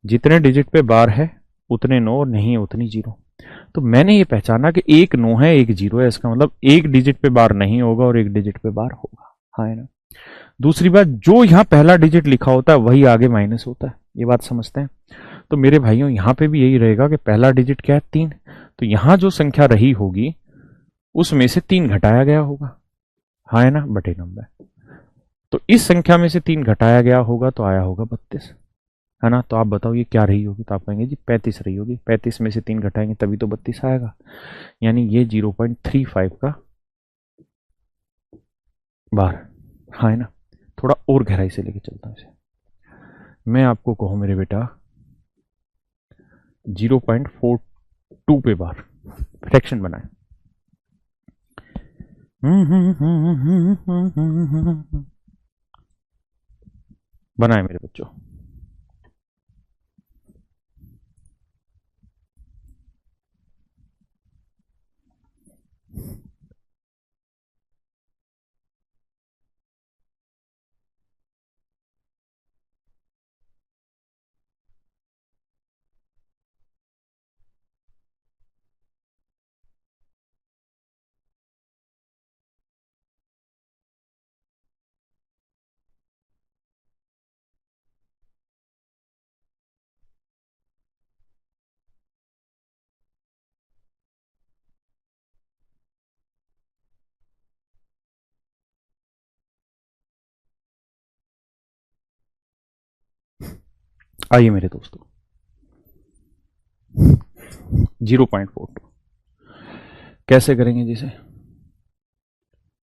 जितने डिजिट पे बार है उतने 9 और नहीं है उतनी 0। तो मैंने ये पहचाना कि एक 9 है एक 0 है, इसका मतलब एक डिजिट पे बार नहीं होगा और एक डिजिट पे बार होगा। हाँ है ना। दूसरी बात, जो यहां पहला डिजिट लिखा होता है वही आगे माइनस होता है। ये बात समझते हैं? तो मेरे भाइयों यहां पे भी यही रहेगा कि पहला डिजिट क्या है 3, तो यहां जो संख्या रही होगी उसमें से 3 घटाया गया होगा। हाँ है ना, बटे 90। तो इस संख्या में से 3 घटाया गया होगा तो आया होगा 32, है ना। तो आप बताओ ये क्या रही होगी। तो आप कहेंगे जी 35 रही होगी। 35 में से 3 घटाएंगे तभी तो 32 आएगा। यानी ये 0.35 का बार। हाँ है ना। थोड़ा और गहराई से लेके चलता हूं इसे। मैं आपको कहूं मेरे बेटा 0.42 पे बार फ्रैक्शन बनाए। बनाए मेरे बच्चों। आइए मेरे दोस्तों, 0.42 कैसे करेंगे जिसे?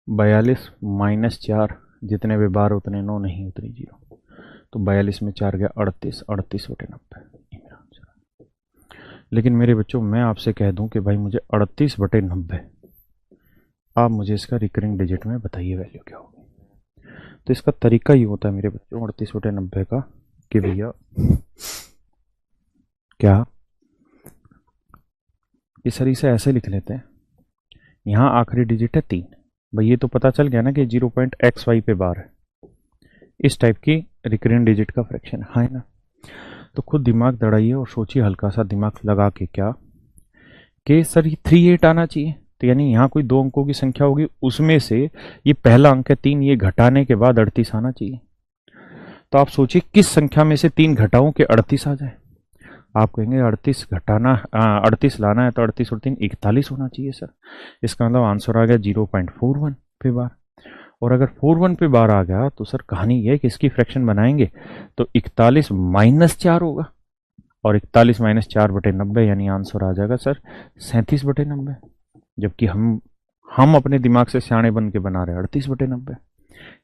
42 माइनस 4, जितने भी बार उतने 9 नहीं उतनी 0, तो 42 में 4 गया 38, 38/90 ये मेरा आंसर है। लेकिन मेरे बच्चों मैं आपसे कह दूं कि भाई मुझे 38/90, आप मुझे इसका रिकरिंग डिजिट में बताइए वैल्यू क्या होगी। तो इसका तरीका ये होता है मेरे बच्चों 38/90 का कि भैया क्या इस सरी से ऐसे लिख लेते हैं, यहाँ आखिरी डिजिट है 3, भाई ये तो पता चल गया ना कि 0.xy पे बार है, इस टाइप की रिकरिंग डिजिट का फ्रैक्शन है ना। तो खुद दिमाग दौड़ाइए और सोचिए हल्का सा दिमाग लगा के क्या कि सर ये 38 आना चाहिए, तो यानी यहाँ कोई 2 अंकों की संख्या होगी, उसमें से ये पहला अंक है 3, ये घटाने के बाद 38 आना चाहिए। तो आप सोचिए किस संख्या में से 3 घटाओ कि 38 आ जाए। आप कहेंगे 38 घटाना 38 लाना है तो 38 और 3 41 होना चाहिए सर। इसका मतलब आंसर आ गया 0.41 पे बार। और अगर 41 पे बार आ गया तो सर कहानी यह है कि इसकी फ्रैक्शन बनाएंगे तो 41 माइनस 4 होगा, और 41 माइनस 4/90 यानी आंसर आ जाएगा सर 37/90। जबकि हम अपने दिमाग से सियाने बन के बना रहे हैं 38/90।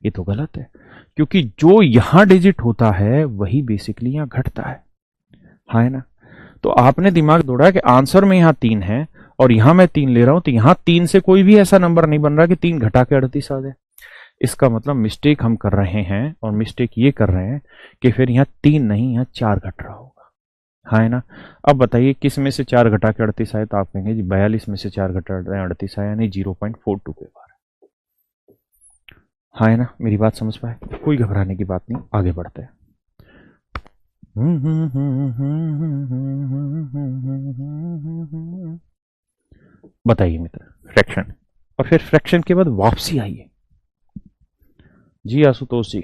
ये तो गलत है, क्योंकि जो यहां डिजिट होता है वही बेसिकली यहां घटता है ना। तो आपने दिमाग दौड़ा कि आंसर में यहां 3 है और यहां मैं 3 ले रहा हूं, तो यहां 3 से कोई भी ऐसा नंबर नहीं बन रहा कि 3 घटा के 38 आ जाए। इसका मतलब मिस्टेक हम कर रहे हैं, और मिस्टेक ये कर रहे हैं कि फिर यहाँ 3 नहीं यहाँ 4 घट रहा होगा, है ना। अब बताइए किस में से 4 घटा के 38 आए, तो आप कहेंगे जी 42 में से 4 घटा 38 आया, यानी 0.42 पे बार है ना। मेरी बात समझ पाए? कोई घबराने की बात नहीं, आगे बढ़ते हैं। बताइए मित्र, फ्रैक्शन, और फिर फ्रैक्शन के बाद वापसी आइए। जी आशुतोष जी।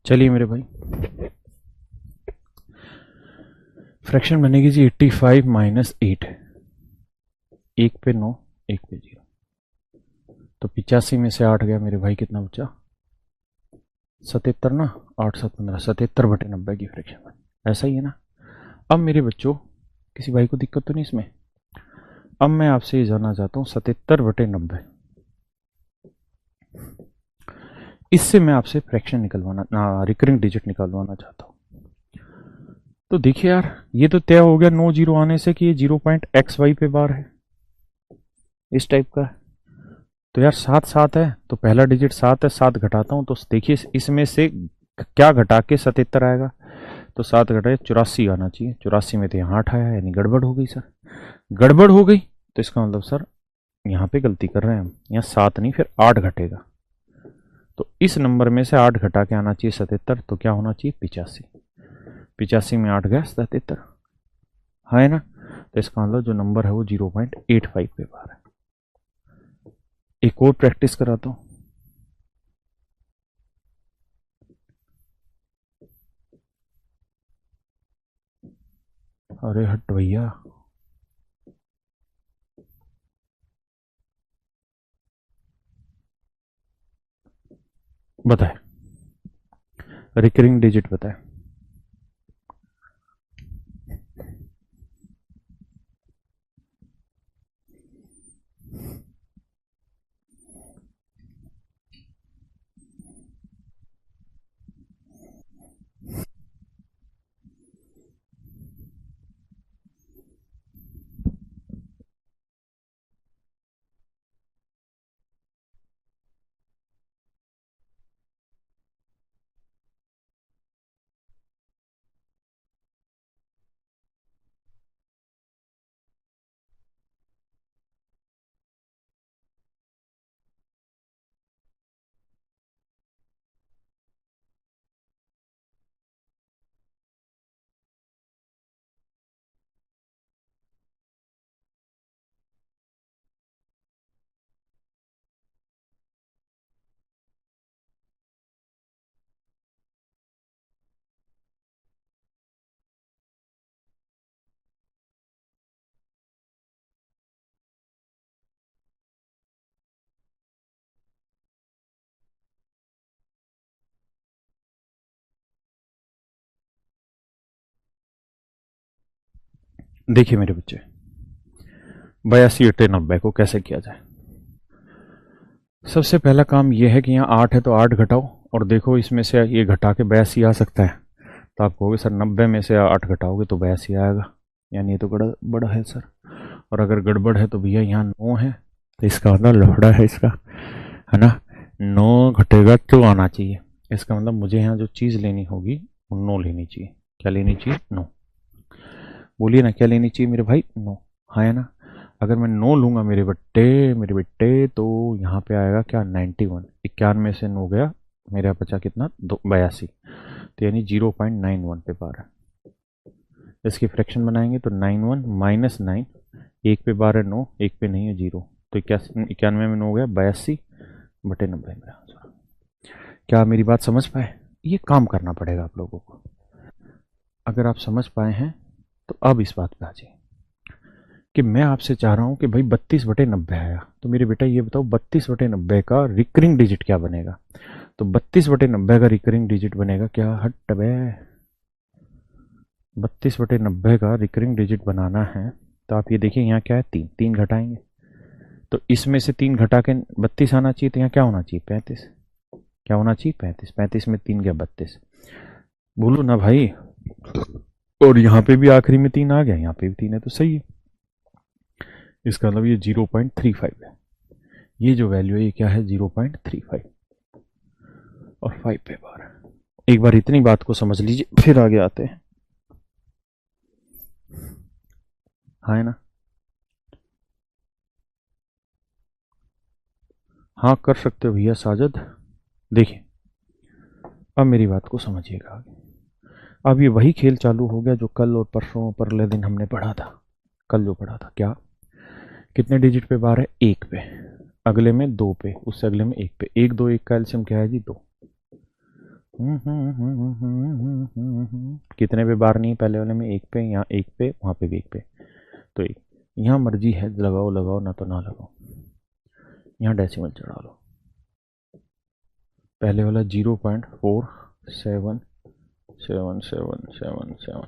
चलिए मेरे भाई, फ्रैक्शन बनेगी जी 85 माइनस 8, 1 पे 9, 1 पे 0, तो 85 में से 8 गया मेरे भाई, कितना बचा? 77 ना, 8 7 15, 77/90 की फ्रैक्शन बनी। ऐसा ही है ना। अब मेरे बच्चों किसी भाई को दिक्कत तो नहीं इसमें? अब मैं आपसे ये जानना चाहता हूँ 77/90, इससे मैं आपसे फ्रैक्शन निकलवाना, रिकरिंग डिजिट निकलवाना चाहता हूँ। तो देखिए यार, ये तो तय हो गया 9 0 आने से कि ये 0.xy पे बार है, इस टाइप का है। तो यार 7 7 है, तो पहला डिजिट 7 है, 7 घटाता हूं तो देखिए इसमें से क्या घटा के 77 आएगा, तो 7 घटाए 84 आना चाहिए। 84 में तो यहाँ 8 आया, यानी गड़बड़ हो गई सर। गड़बड़ हो गई तो इसका मतलब सर यहाँ पे गलती कर रहे हैं हम, यहाँ 7 नहीं फिर 8 घटेगा, तो इस नंबर में से 8 घटा के आना चाहिए 77, तो क्या होना चाहिए 85। 85 में 8 गया 77, है ना। तो इसका मतलब जो नंबर है वो 0.85 पे बार है। एक और प्रैक्टिस कराता हूं। अरे हट भैया, बताए रिकरिंग डिजिट बताए। देखिए मेरे बच्चे, 82 को कैसे किया जाए। सबसे पहला काम यह है कि यहाँ 8 है तो 8 घटाओ, और देखो इसमें से ये घटा के 82 आ सकता है। तो आप कहोगे सर 90 में से 8 घटाओगे तो 82 आएगा, यानी ये तो बड़ा बड़ा है सर। और अगर गड़बड़ है तो भैया यहाँ 9 है, तो इसका मतलब लफड़ा है इसका, है ना। 9 घटेगा तो आना चाहिए, इसका मतलब मुझे यहाँ जो चीज़ लेनी होगी वो 9 लेनी चाहिए। क्या लेनी चाहिए? 9। बोलिए ना, क्या लेनी चाहिए मेरे भाई? 9। हाँ है ना। अगर मैं 9 लूँगा मेरे बेटे तो यहाँ पे आएगा क्या? 91। 91 से 9 गया, मेरा बचा कितना? 82। तो यानी 0.91 पे बार है। इसकी फ्रैक्शन बनाएंगे तो 91 माइनस 9, एक पे बार है 9, एक पे नहीं है 0, तो 91 में 9 हो गया 82/90 मेरा आंसर। क्या मेरी बात समझ पाए? ये काम करना पड़ेगा आप लोगों को। अगर आप समझ पाए हैं तो अब इस बात पे आ जाइए कि मैं आपसे चाह रहा हूं कि भाई 32/90 आया, तो मेरे बेटा ये बताओ 32/90 का रिकरिंग डिजिट क्या बनेगा? तो 32/90 का रिकरिंग डिजिट बनेगा क्या? हट बे, 32/90 का रिकरिंग डिजिट बनाना है तो आप ये देखिए यहाँ क्या है? 3 3 घटाएंगे, तो इसमें से 3 घटा के 32 आना चाहिए, तो यहाँ क्या होना चाहिए? 35। क्या होना चाहिए? 35। 35 में 3 गया 32। बोलो ना भाई। और यहाँ पे भी आखिरी में 3 आ गया, यहाँ पे भी 3 है, तो सही है। इसका मतलब ये 0.35 है। ये जो वैल्यू है ये क्या है? 0.35 और 5 पे बार है। एक बार इतनी बात को समझ लीजिए, फिर आगे आते हैं। हाँ है ना। हाँ कर सकते हो भैया साजद। देखिए अब मेरी बात को समझिएगा आगे। अब ये वही खेल चालू हो गया जो कल और परसों परले दिन हमने पढ़ा था। कल जो पढ़ा था क्या? कितने डिजिट पे बार है? 1 पे, अगले में 2 पे, उससे अगले में 1 पे। 1 2 1 का एलसीएम क्या है जी? 2। कितने पे बार नहीं है? पहले वाले में 1 पे, यहाँ 1 पे, वहाँ पे भी 1 पे, तो 1। यहाँ मर्जी है, लगाओ लगाओ ना तो ना लगाओ। यहाँ डेसिमल चढ़ा लो। पहले वाला 0.477777,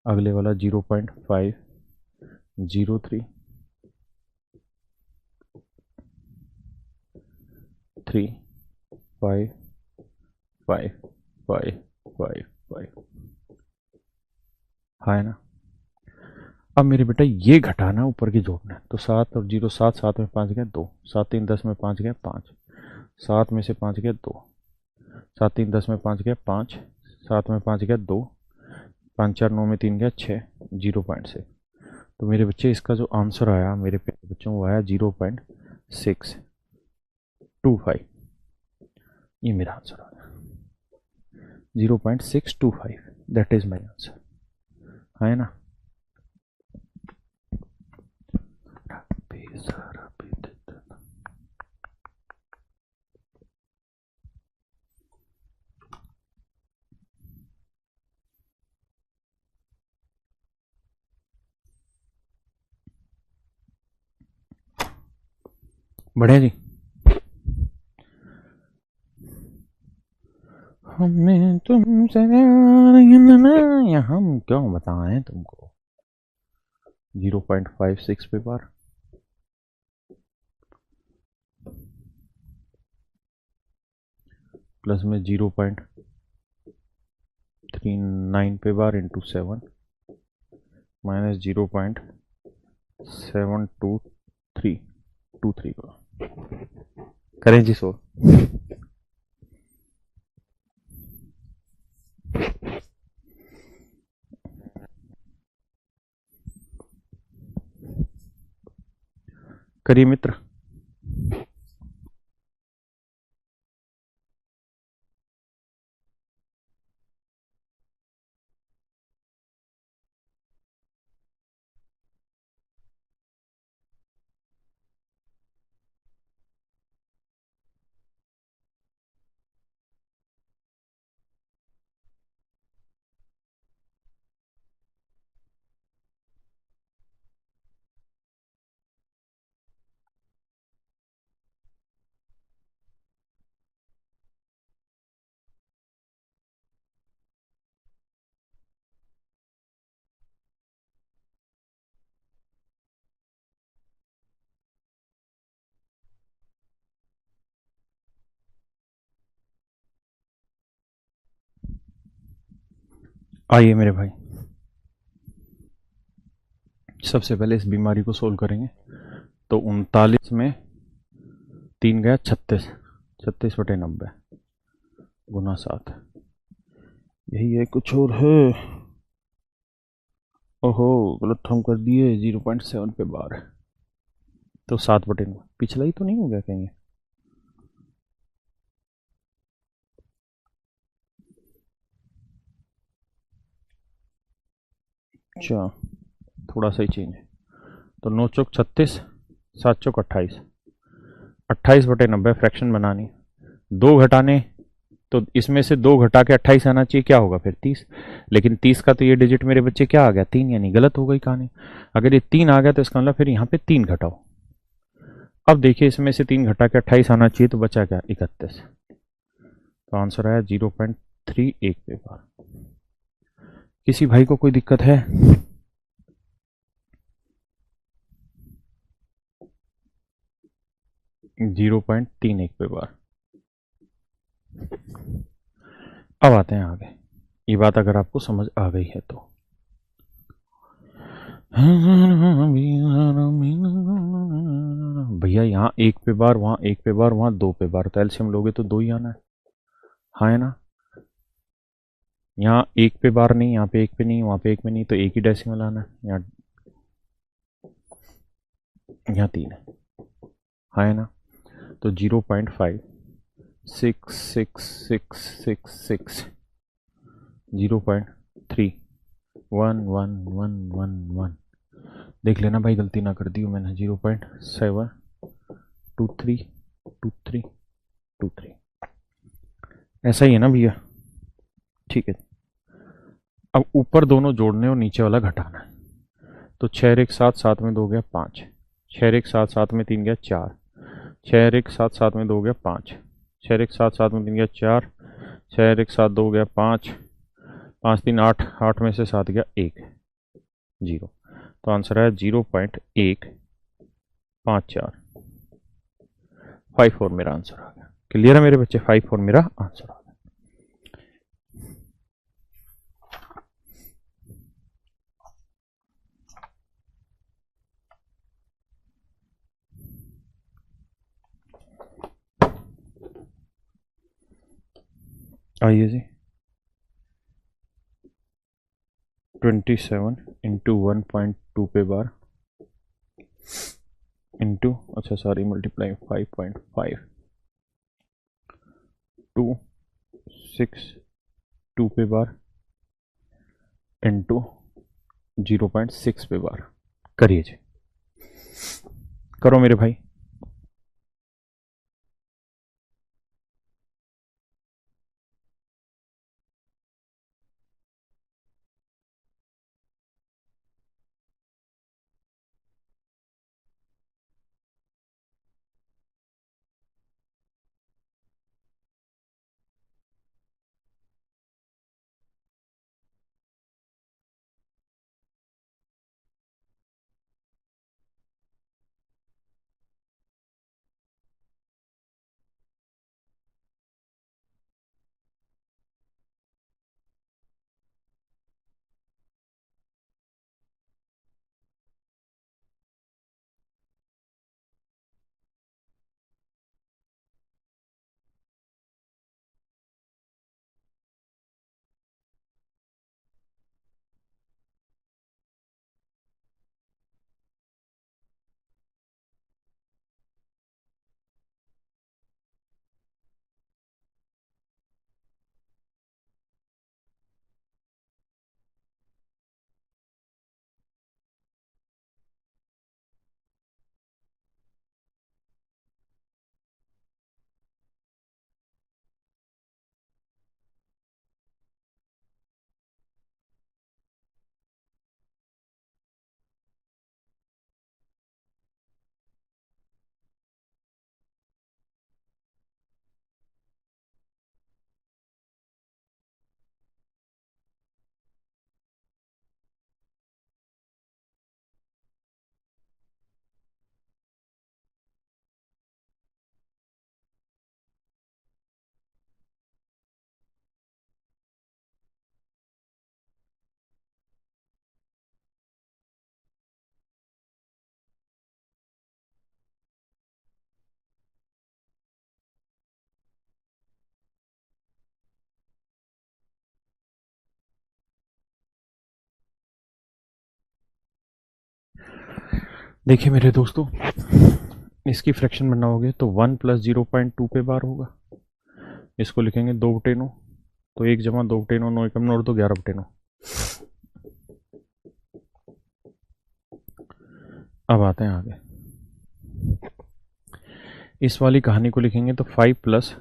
अगले वाला 0.503 3 5 5 5 5 5। हाँ है ना। अब मेरे बेटा ये घटाना ऊपर की जोड़ना है, तो 7 और 0 7, 7 में 5 गया 2, 7 3 10 में 5 गया 5, 7 में से 5 गया 2, 7 3 10 में 5 गया 5, 7 में 5 गया 2, 5 4 9 में 3 गया 6, 0.6। तो मेरे बच्चे इसका जो आंसर आया मेरे प्यारे बच्चों वो आया 0.625। ये मेरा आंसर आया 0.625, दैट इज माई आंसर। है ना। बढ़िया जी। हमें तुमसे प्यार या हम क्यों बताएं तुमको। 0.56 पे बार, प्लस में 0.39 पे बार इंटू 7 माइनस 0.7223 का करें जी सो। करिए मित्र। आइए मेरे भाई, सबसे पहले इस बीमारी को सोल्व करेंगे। तो 39 में 3 गया 36, 36/90 गुना 7, यही है कुछ और है। ओहो गलत हम कर दिए, 0.7 पे बार है तो 7/9, पिछला ही तो नहीं हो गया कहीं। अच्छा थोड़ा सा ही चेंज है। तो 9 चौक 36, 7 चौक 28, 28/90 फ्रैक्शन बनानी, दो घटाने, तो इसमें से दो घटा के 28 आना चाहिए, क्या होगा फिर 30। लेकिन 30 का तो ये डिजिट मेरे बच्चे क्या आ गया 3, यानी गलत हो गई कहानी। अगर ये 3 आ गया तो इसका मतलब फिर यहाँ पे 3 घटाओ। अब देखिए इसमें से 3 घटा के 28 आना चाहिए, तो बचा क्या 31, तो आंसर आया 0.38 पे बार। किसी भाई को कोई दिक्कत है? 0.31 पे बार। अब आते हैं आगे, ये बात अगर आपको समझ आ गई है तो। भैया यहाँ 1 पे बार, वहाँ 1 पे बार, वहाँ 2 पे बार, तो एलसीएम लोगे तो 2 ही आना है। हाँ है ना। यहाँ 1 पे बार नहीं, यहाँ पे 1 पे नहीं, वहाँ पे 1 पे नहीं, तो एक ही डेसिमल आना है। यहाँ 3 है। हाँ है ना। तो 0.566666, 0.31111, देख लेना भाई गलती ना कर दी हो मैंने। 0.7232323, ऐसा ही है ना भैया। ठीक है। अब ऊपर दोनों जोड़ने और नीचे वाला घटाना है। तो 6 एक 7, 7 में 2 गया 5, 6 एक 7, 7 में 3 गया 4, 6 एक 7, 7 में 2 गया 5, 6 एक 7, 7 में 3 गया 4, 6 एक 7 2 गया 5, 5 3 8, 8 में से 7 गया 1, 0। तो आंसर है 0.154, 54 मेरा आंसर आ गया। क्लियर है मेरे बच्चे, 54 मेरा आंसर आ गया। आइए जी, 27 इंटू 1.2 पे बार इंटू, अच्छा सॉरी, मल्टीप्लाई 5.5 टू 6 2 पे बार इंटू 0.6 पे बार। करिए जी, करो मेरे भाई। देखिए मेरे दोस्तों, इसकी फ्रैक्शन बनाओगे तो 1 प्लस 0.2 पे बार होगा। इसको लिखेंगे 2/9, तो 1 जमा 2/9, 9 एकम 9 और 2 11/9। अब आते हैं आगे। इस वाली कहानी को लिखेंगे तो 5 प्लस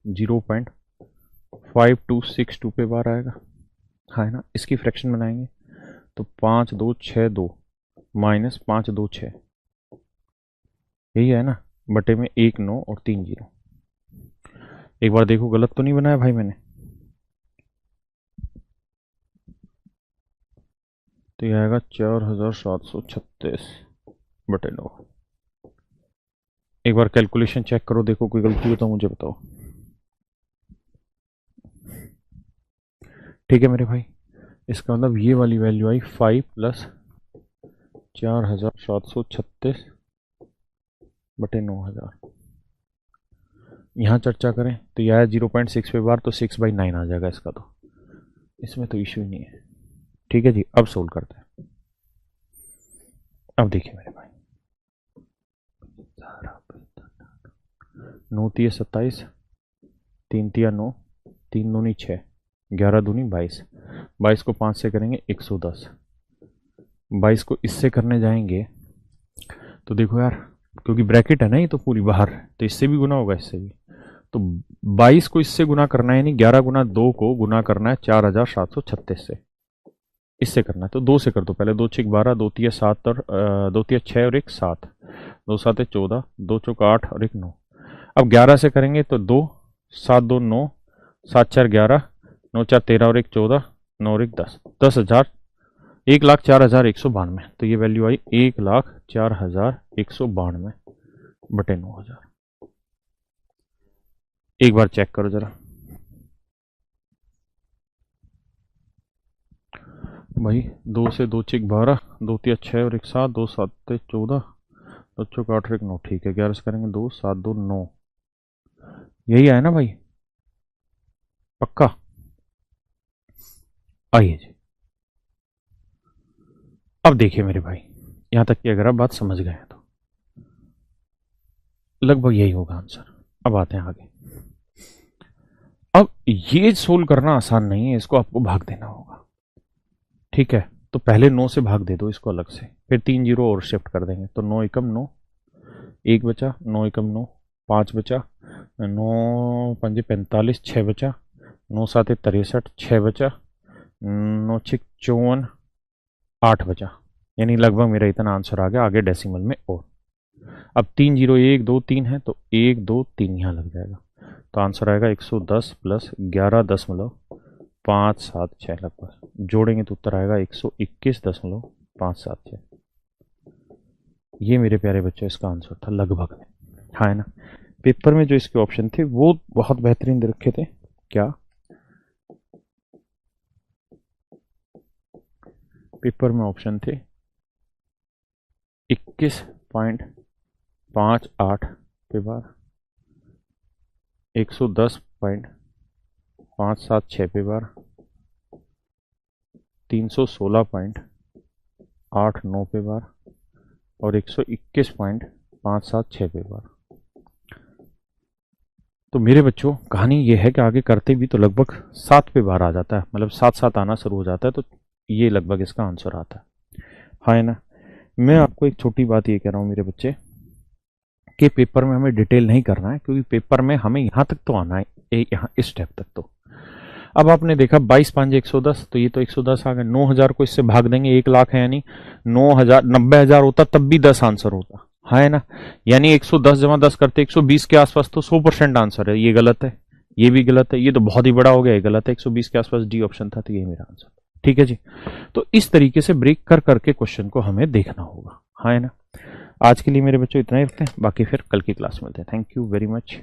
0.5262 पे बार आएगा, है ना। इसकी फ्रैक्शन बनाएंगे तो 5262 माइनस 526, यही है ना, बटे में 1 9 और 3 0। एक बार देखो गलत तो नहीं बनाया भाई मैंने। तो यह आएगा 4736/9। एक बार कैलकुलेशन चेक करो, देखो कोई गलती हो तो मुझे बताओ। ठीक है मेरे भाई, इसका मतलब ये वाली वैल्यू आई 5 प्लस 4736/9000। यहाँ चर्चा करें तो यह है 0.6 पे बार, तो 6/9 आ जाएगा इसका, तो इसमें तो इश्यू ही नहीं है। ठीक है जी, अब सोल्व करते हैं। अब देखिए मेरे भाई, 9 तिया 27, 3 तिया 9, 3 दूनी 6, 11 दूनी 22, 22 को 5 से करेंगे 110, 22 को इससे करने जाएंगे तो देखो यार, क्योंकि ब्रैकेट है ना ये तो पूरी बाहर, तो इससे भी गुना होगा, इससे भी। तो 22 को इससे गुना करना है, यानी 11 गुना 2 को गुना करना है 4736 से, इससे करना है। तो 2 से कर दो पहले, 2 6 12, 2 तिया 7 और 2 तिया 6 और 1 7, 2 7 14, 2 चौक 8 और 1 9। अब 11 से करेंगे तो 2 7 2 9, 7 4 11, 9 4 13 और 1 14, 9 और 1 10, 10,000, 1,04,192। तो ये वैल्यू आई 1,04,192/9000। एक बार चेक करो जरा भाई, 2 से 2 6 12, 2 तिया 6 और 1 7, 2 7 14, 2 चौक 8 और 1 9। ठीक है, 11 से करेंगे 2 7 2 9, यही आया ना भाई, पक्का। आइए जी, अब देखिए मेरे भाई, यहां तक की अगर आप बात समझ गए तो लगभग यही होगा आंसर। अब आते हैं आगे। अब ये सोल्व करना आसान नहीं है, इसको आपको भाग देना होगा। ठीक है, तो पहले 9 से भाग दे दो इसको अलग से, फिर 3 जीरो और शिफ्ट कर देंगे, तो 9 एकम 9, 1 बचा, 9 एकम 9, 5 बचा, 9 पंजे 45, 6 बचा, 9 7 63, 6 बचा, 9 6 54, 8 बचा, यानी लगभग मेरा इतना आंसर आ गया। आगे डेसिमल में और अब 3 0 1 2 3 है, तो 1 2 3 यहाँ लग जाएगा, तो आंसर आएगा 110 प्लस 11.576 लगभग, जोड़ेंगे तो उत्तर आएगा 121.576। ये मेरे प्यारे बच्चों इसका आंसर था लगभग में, हाँ ना। पेपर में जो इसके ऑप्शन थे वो बहुत बेहतरीन दे रखे थे। क्या पेपर में ऑप्शन थे 21.58 पे बार, 110.576 पे बार, 316.89 पे बार और 121.576 पे बार। तो मेरे बच्चों कहानी ये है कि आगे करते भी तो लगभग 7 पे बार आ जाता है, मतलब 7 7 आना शुरू हो जाता है, तो ये लगभग इसका आंसर आता है, हाँ ना। मैं आपको एक छोटी बात ये कह रहा हूँ मेरे बच्चे, कि पेपर में हमें डिटेल नहीं करना है, क्योंकि पेपर में हमें यहाँ तक तो आना है, यहाँ इस स्टेप तक तो। अब आपने देखा 22 5 110, तो ये तो 110 आ गए। 9000 को इससे भाग देंगे, 1 लाख है, यानी 9000 90,000 होता तब भी 10 आंसर होता, है ना। यानी 110 जमा 10 करते 120 के आसपास, तो 100% आंसर है। ये गलत है, ये भी गलत है, ये तो बहुत ही बड़ा हो गया, ये गलत है। 120 के आसपास डी ऑप्शन था, तो ये मेरा आंसर। ठीक है जी, तो इस तरीके से ब्रेक कर करके क्वेश्चन को हमें देखना होगा, है ना। आज के लिए मेरे बच्चों इतना ही रखते हैं, बाकी फिर कल की क्लास में मिलते हैं। Thank you very much.